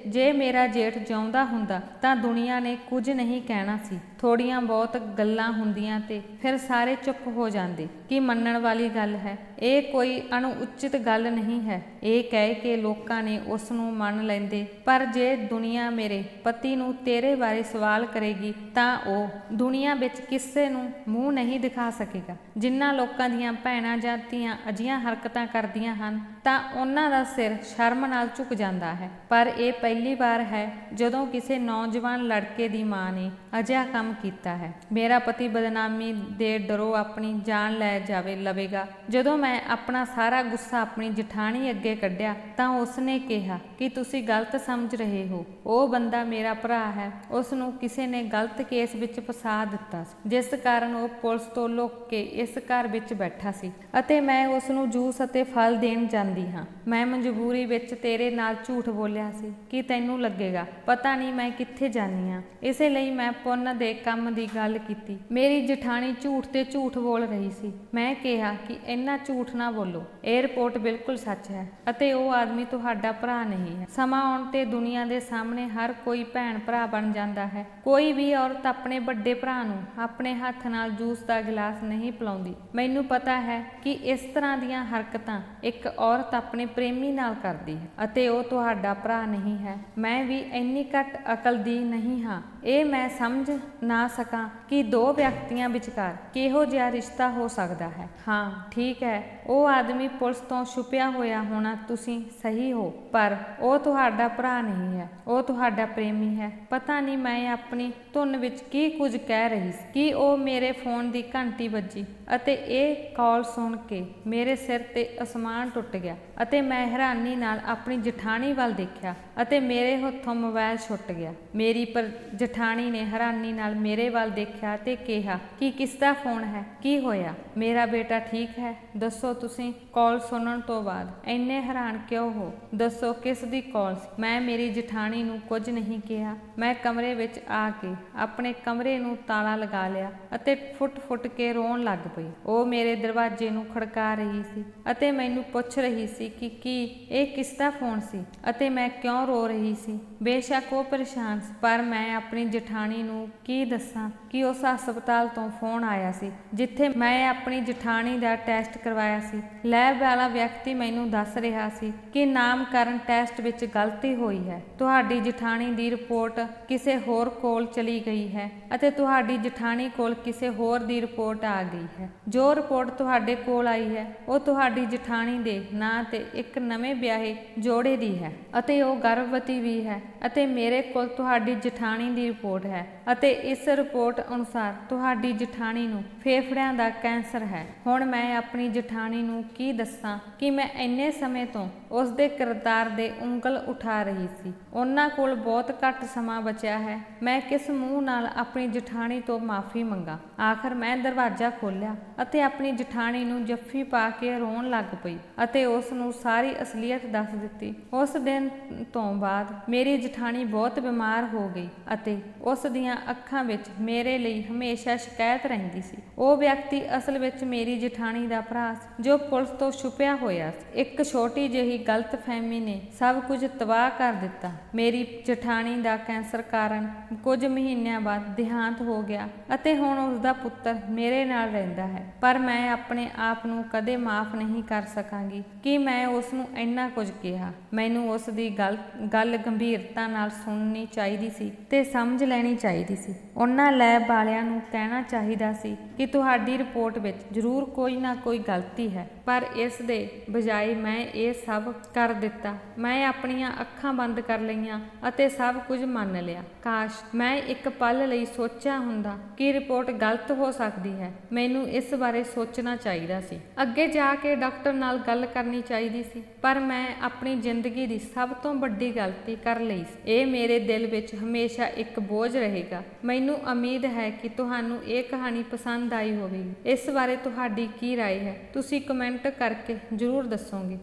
ਜੇ ਮੇਰਾ ਜੇਠ ਜਿਉਂਦਾ ਹੁੰਦਾ ਤਾਂ ਦੁਨੀਆ ਨੇ ਕੁਝ ਨਹੀਂ ਕਹਿਣਾ ਸੀ। ਥੋੜੀਆਂ ਬਹੁਤ ਗੱਲਾਂ ਹੁੰਦੀਆਂ ਤੇ ਫਿਰ ਸਾਰੇ ਚੁੱਪ ਹੋ ਜਾਂਦੇ। ਕੀ ਮੰਨਣ ਵਾਲੀ ਗੱਲ ਹੈ? ਇਹ ਕੋਈ ਅਣਉਚਿਤ ਗੱਲ ਨਹੀਂ ਹੈ। ਇਹ ਕਹਿ ਕੇ ਲੋਕਾਂ ਨੇ ਉਸ ਨੂੰ ਮੰਨ ਲੈਂਦੇ, ਪਰ ਜੇ ਦੁਨੀਆ ਮੇਰੇ ਪਤੀ ਨੂੰ ਤੇਰੇ ਬਾਰੇ ਸਵਾਲ ਕਰੇਗੀ ਤਾਂ ਉਹ ਦੁਨੀਆ ਵਿੱਚ ਕਿਸੇ ਨੂੰ ਮੂੰਹ ਨਹੀਂ ਦਿਖਾ ਸਕੇਗਾ। ਜਿਨ੍ਹਾਂ ਲੋਕਾਂ ਦੀਆਂ ਭੈਣਾਂ ਜਾਂ ਧੀਆਂ ਅਜਿਹੀਆਂ ਹਰਕਤਾਂ ਕਰਦੀਆਂ ਹਨ ਤਾਂ ਉਹਨਾਂ ਦਾ ਸਿਰ ਸ਼ਰਮ ਨਾਲ ਝੁਕ ਜਾਂਦਾ ਹੈ, ਪਰ ਇਹ ਪਹਿਲੀ ਵਾਰ ਹੈ ਜਦੋਂ ਕਿਸੇ ਨੌਜਵਾਨ ਲੜਕੇ ਦੀ ਮਾਂ ਨੇ ਅਜਿਹਾ ਕੰਮ ਕੀਤਾ ਹੈ। ਮੇਰਾ ਪਤੀ ਬਦਨਾਮੀ ਦੇ ਡਰੋਂ ਆਪਣੀ ਜਾਨ ਲੈ ਲਵੇਗਾ। ਜਦੋਂ ਮੈਂ ਆਪਣਾ ਸਾਰਾ ਗੁੱਸਾ ਆਪਣੀ ਜਠਾਣੀ ਅੱਗੇ ਕੱਢਿਆ ਤਾਂ ਉਸਨੇ ਕਿਹਾ ਕਿ ਤੁਸੀਂ ਗਲਤ ਸਮਝ ਰਹੇ ਹੋ। ਉਹ ਬੰਦਾ ਮੇਰਾ ਭਰਾ ਹੈ। ਉਸ ਨੂੰ ਕਿਸੇ ਨੇ ਗਲਤ ਕੇਸ ਵਿੱਚ ਫਸਾ ਦਿੱਤਾ ਸੀ, ਜਿਸ ਕਾਰਨ ਉਹ ਪੁਲਿਸ ਤੋਂ ਲੁਕ ਕੇ ਇਸ ਘਰ ਵਿੱਚ ਬੈਠਾ ਸੀ ਅਤੇ ਮੈਂ ਉਸ ਨੂੰ ਜੂਸ ਅਤੇ ਫਲ ਦੇਣ ਜਾਂਦੀ ਹਾਂ। ਮੈਂ ਮਜਬੂਰੀ ਵਿੱਚ ਤੇਰੇ ਨਾਲ ਝੂਠ ਬੋਲਿਆ ਸੀ ਕਿ ਤੈਨੂੰ ਲੱਗੇਗਾ ਪਤਾ ਨਹੀਂ ਮੈਂ ਕਿੱਥੇ ਜਾਂਦੀ ਹਾਂ, ਇਸੇ ਲਈ ਮੈਂ ਪੁੰਨ ਦੇ ਕੰਮ ਦੀ ਗੱਲ ਕੀਤੀ। ਮੇਰੀ ਜਠਾਣੀ ਝੂਠ ਤੇ ਝੂਠ ਬੋਲ ਰਹੀ ਸੀ। ਮੈਂ ਕਿਹਾ ਕਿ ਇੰਨਾ ਝੂਠ ਨਾ ਬੋਲੋ, ਇਹ ਰਿਪੋਰਟ ਬਿਲਕੁਲ ਸੱਚ ਹੈ ਅਤੇ ਉਹ ਆਦਮੀ ਤੁਹਾਡਾ ਭਰਾ ਨਹੀਂ ਹੈ। ਸਮਾਂ ਆਉਣ ਤੇ ਦੁਨੀਆ ਦੇ ਸਾਹਮਣੇ ਹਰ ਕੋਈ ਭੈਣ ਭਰਾ ਬਣ ਜਾਂਦਾ ਹੈ। ਕੋਈ ਵੀ ਔਰਤ ਆਪਣੇ ਵੱਡੇ ਭਰਾ ਨੂੰ ਆਪਣੇ ਹੱਥ ਨਾਲ ਜੂਸ ਦਾ ਗਿਲਾਸ ਨਹੀਂ ਪਿਲਾਉਂਦੀ। ਮੈਨੂੰ ਪਤਾ ਹੈ ਕਿ ਇਸ ਤਰ੍ਹਾਂ ਦੀਆਂ ਹਰਕਤਾਂ ਇੱਕ ਔਰਤ ਆਪਣੇ ਪ੍ਰੇਮੀ ਨਾਲ ਕਰਦੀ ਹੈ ਅਤੇ ਉਹ ਤੁਹਾਡਾ ਭਰਾ ਨਹੀਂ ਹੈ। ਮੈਂ ਵੀ ਇੰਨੀ ਘੱਟ ਅਕਲ ਦੀ ਨਹੀਂ ਹਾਂ ਇਹ ਮੈਂ ਸਮਝ ਨਾ ਸਕਾਂ ਕਿ ਦੋ ਵਿਅਕਤੀਆਂ ਵਿਚਕਾਰ ਕਿਹੋ ਜਿਹਾ ਰਿਸ਼ਤਾ ਹੋ ਸਕਦਾ ਹੈ। ਹਾਂ ਠੀਕ ਹੈ, ਉਹ ਆਦਮੀ ਪੁਲਿਸ ਤੋਂ ਛੁਪਿਆ ਹੋਇਆ ਹੋਣਾ, ਤੁਸੀਂ ਸਹੀ ਹੋ, ਪਰ ਉਹ ਤੁਹਾਡਾ ਭਰਾ ਨਹੀਂ ਹੈ, ਉਹ ਤੁਹਾਡਾ ਪ੍ਰੇਮੀ ਹੈ। ਪਤਾ ਨਹੀਂ ਮੈਂ ਆਪਣੀ ਧੁਨ ਵਿੱਚ ਕੀ ਕੁਝ ਕਹਿ ਰਹੀ ਸੀ ਕਿ ਉਹ ਮੇਰੇ ਫੋਨ ਦੀ ਘੰਟੀ ਵੱਜੀ ਅਤੇ ਇਹ ਕਾਲ ਸੁਣ ਕੇ ਮੇਰੇ ਸਿਰ ਤੇ ਅਸਮਾਨ ਟੁੱਟ ਗਿਆ ਅਤੇ ਮੈਂ ਹੈਰਾਨੀ ਨਾਲ ਆਪਣੀ ਜਠਾਣੀ ਵੱਲ ਦੇਖਿਆ ਅਤੇ ਮੇਰੇ ਹੱਥੋਂ ਮੋਬਾਈਲ ਛੁੱਟ ਗਿਆ। ਮੇਰੀ ਜਠਾਣੀ ਨੇ ਹੈਰਾਨੀ ਨਾਲ ਮੇਰੇ ਵੱਲ ਦੇਖਿਆ ਤੇ ਕਿਹਾ ਕਿ ਕਿਸ ਦਾ ਫੋਨ ਹੈ, ਕੀ ਹੋਇਆ, ਮੇਰਾ ਬੇਟਾ ਠੀਕ ਹੈ? ਦੱਸੋ ਤੁਸੀਂ ਕਾਲ ਸੁਣਨ ਤੋਂ ਬਾਅਦ ਇੰਨੇ ਹੈਰਾਨ ਕਿਉਂ ਹੋ? ਦੱਸੋ ਕਿਸ ਦੀ ਕਾਲ ਸੀ? ਮੈਂ ਮੇਰੀ ਜਠਾਣੀ ਨੂੰ ਕੁਝ ਨਹੀਂ ਕਿਹਾ। ਮੈਂ ਕਮਰੇ ਵਿੱਚ ਆ ਕੇ ਆਪਣੇ ਕਮਰੇ ਨੂੰ ਤਾਲਾ ਲਗਾ ਲਿਆ ਅਤੇ ਫੁੱਟ ਕੇ ਰੋਣ ਲੱਗ ਪਈ। ਉਹ ਮੇਰੇ ਦਰਵਾਜ਼ੇ ਨੂੰ ਖੜਕਾ ਰਹੀ ਸੀ ਅਤੇ ਮੈਨੂੰ ਪੁੱਛ ਰਹੀ ਸੀ ਕਿ ਕੀ ਇਹ ਕਿਸ ਦਾ ਫੋਨ ਸੀ ਅਤੇ ਮੈਂ ਕਿਉਂ ਰੋ ਰਹੀ ਸੀ। ਬੇਸ਼ੱਕ ਉਹ ਪਰੇਸ਼ਾਨ ਸੀ, ਪਰ ਮੈਂ ਆਪਣੀ ਜਠਾਣੀ ਨੂੰ ਕੀ ਦੱਸਾਂ ਕਿ ਉਸ ਹਸਪਤਾਲ ਤੋਂ ਫੋਨ ਆਇਆ ਸੀ ਜਿੱਥੇ ਮੈਂ ਆਪਣੀ ਜਠਾਣੀ ਦਾ ਟੈਸਟ ਕਰਵਾਇਆ ਸੀ। ਲੈਬ ਵਾਲਾ ਵਿਅਕਤੀ ਮੈਨੂੰ ਦੱਸ ਰਿਹਾ ਸੀ ਕਿ ਨਾਮਕਰਨ ਟੈਸਟ ਵਿੱਚ ਗਲਤੀ ਹੋਈ ਹੈ। ਤੁਹਾਡੀ ਜਠਾਣੀ ਦੀ ਰਿਪੋਰਟ ਕਿਸੇ ਹੋਰ ਕੋਲ ਚਲੀ ਗਈ ਹੈ ਅਤੇ ਤੁਹਾਡੀ ਜਠਾਣੀ ਕੋਲ ਕਿਸੇ ਹੋਰ ਦੀ ਰਿਪੋਰਟ ਆ ਗਈ ਹੈ। ਜੋ ਰਿਪੋਰਟ ਤੁਹਾਡੇ ਕੋਲ ਆਈ ਹੈ ਉਹ ਤੁਹਾਡੀ ਜਠਾਣੀ ਦੇ ਨਾਂ ਤੇ ਇੱਕ ਨਵੇਂ ਵਿਆਹੇ ਜੋੜੇ ਦੀ ਹੈ ਅਤੇ ਉਹ ਗਰਭਵਤੀ ਵੀ ਹੈ ਅਤੇ ਮੇਰੇ ਕੋਲ ਤੁਹਾਡੀ ਜਠਾਣੀ ਦੀ ਰਿਪੋਰਟ ਹੈ ਅਤੇ ਇਸ ਰਿਪੋਰਟ ਅਨੁਸਾਰ ਤੁਹਾਡੀ ਜਠਾਣੀ ਨੂੰ ਫੇਫੜਿਆਂ ਦਾ ਕੈਂਸਰ ਹੈ। ਹੁਣ ਮੈਂ ਆਪਣੀ ਜਠਾਣੀ ਨੂੰ ਕੀ ਦੱਸਾਂ ਕਿ ਮੈਂ ਇੰਨੇ ਸਮੇਂ ਤੋਂ ਉਸ ਦੇ ਕਿਰਦਾਰ ਦੇ ਉਂਗਲ ਉਠਾ ਰਹੀ ਸੀ। ਉਹਨਾਂ ਕੋਲ ਬਹੁਤ ਘੱਟ ਸਮਾਂ ਬਚਿਆ ਹੈ। ਮੈਂ ਕਿਸ ਮੂੰਹ ਨਾਲ ਆਪਣੀ ਜਠਾਣੀ ਤੋਂ ਮਾਫੀ ਮੰਗਾ? ਆਖਰ ਮੈਂ ਦਰਵਾਜ਼ਾ ਖੋਲ੍ਹਿਆ ਅਤੇ ਆਪਣੀ ਜਠਾਣੀ ਨੂੰ ਜੱਫੀ ਪਾ ਕੇ ਰੋਣ ਲੱਗ ਪਈ ਅਤੇ ਉਸ ਨੂੰ ਸਾਰੀ ਅਸਲੀਅਤ ਦੱਸ ਦਿੱਤੀ। ਉਸ ਦਿਨ ਤੋਂ ਬਾਅਦ ਮੇਰੀ ਜਠਾਣੀ ਬਹੁਤ ਬਿਮਾਰ ਹੋ ਗਈ ਅਤੇ ਉਸ ਦੀਆਂ ਅੱਖਾਂ ਵਿੱਚ ਮੇਰੇ ਲਈ ਹਮੇਸ਼ਾ ਸ਼ਿਕਾਇਤ ਰਹਿੰਦੀ ਸੀ। ਉਹ ਵਿਅਕਤੀ ਅਸਲ ਵਿੱਚ ਮੇਰੀ ਜਠਾਣੀ ਦਾ ਭਰਾ ਸੀ ਜੋ ਪੁਲਿਸ ਤੋਂ ਛੁਪਿਆ ਹੋਇਆ ਸੀ। ਇੱਕ ਛੋਟੀ ਜਿਹੀ ਗਲਤਫਹਿਮੀ ਨੇ ਸਭ ਕੁਝ ਤਬਾਹ ਕਰ ਦਿੱਤਾ। ਮੇਰੀ ਜਠਾਣੀ ਦਾ ਕੈਂਸਰ ਕਾਰਨ ਕੁਝ ਮਹੀਨਿਆਂ ਬਾਅਦ ਦੇਹਾਂਤ ਹੋ ਗਿਆ ਅਤੇ ਹੁਣ ਉਸ ਦਾ ਪੁੱਤਰ ਮੇਰੇ ਨਾਲ ਰਹਿੰਦਾ ਹੈ, ਪਰ ਮੈਂ ਆਪਣੇ ਆਪ ਨੂੰ ਕਦੇ ਮਾਫ ਨਹੀਂ ਕਰ ਸਕਾਂਗੀ ਕਿ ਮੈਂ ਉਸ ਨੂੰ ਇੰਨਾ ਕੁਝ ਕਿਹਾ। ਮੈਨੂੰ ਉਸ ਦੀ ਗੱਲ ਗੰਭੀਰਤਾ ਨਾਲ ਸੁਣਨੀ ਚਾਹੀਦੀ ਸੀ ਤੇ ਸਮਝ ਲੈਣੀ ਚਾਹੀਦੀ ਸੀ। ਉਹਨਾਂ ਲੈਬ ਵਾਲਿਆਂ ਨੂੰ ਕਹਿਣਾ ਚਾਹੀਦਾ ਸੀ ਕਿ ਤੁਹਾਡੀ ਰਿਪੋਰਟ ਵਿੱਚ ਜ਼ਰੂਰ ਕੋਈ ਨਾ ਕੋਈ ਗਲਤੀ ਹੈ, ਪਰ ਇਸ ਦੇ ਬਜਾਏ ਮੈਂ ਇਹ ਸਭ ਕਰ ਦਿੱਤਾ। ਮੈਂ ਆਪਣੀਆਂ ਅੱਖਾਂ ਬੰਦ ਕਰ ਲਈਆਂ ਅਤੇ ਸਭ ਕੁਝ ਮੰਨ ਲਿਆ। ਕਾਸ਼ ਮੈਂ ਇੱਕ ਪਲ ਲਈ ਸੋਚਿਆ ਹੁੰਦਾ ਕਿ ਰਿਪੋਰਟ ਗਲਤ ਹੋ ਸਕਦੀ ਹੈ। ਮੈਨੂੰ ਇਸ ਬਾਰੇ ਸੋਚਣਾ ਚਾਹੀਦਾ ਸੀ। ਅੱਗੇ ਜਾ ਕੇ ਡਾਕਟਰ ਨਾਲ ਗੱਲ ਕਰਨੀ ਚਾਹੀਦੀ ਸੀ, ਪਰ ਮੈਂ ਆਪਣੀ ਜ਼ਿੰਦਗੀ ਦੀ ਸਭ ਤੋਂ ਵੱਡੀ ਗਲਤੀ ਕਰ ਲਈ ਸੀ। ਇਹ ਮੇਰੇ ਦਿਲ ਵਿੱਚ ਹਮੇਸ਼ਾ ਇੱਕ ਬੋਝ ਰਹੇਗਾ। ਮੈਨੂੰ ਉਮੀਦ ਹੈ ਕਿ ਤੁਹਾਨੂੰ ਇਹ ਕਹਾਣੀ ਪਸੰਦ ਆਈ ਹੋਵੇਗੀ। ਇਸ ਬਾਰੇ ਤੁਹਾਡੀ ਕੀ ਰਾਏ ਹੈ? ਤੁਸੀਂ ਕਮੈਂਟ ਕਰਕੇ ਜ਼ਰੂਰ ਦੱਸੋਗੇ।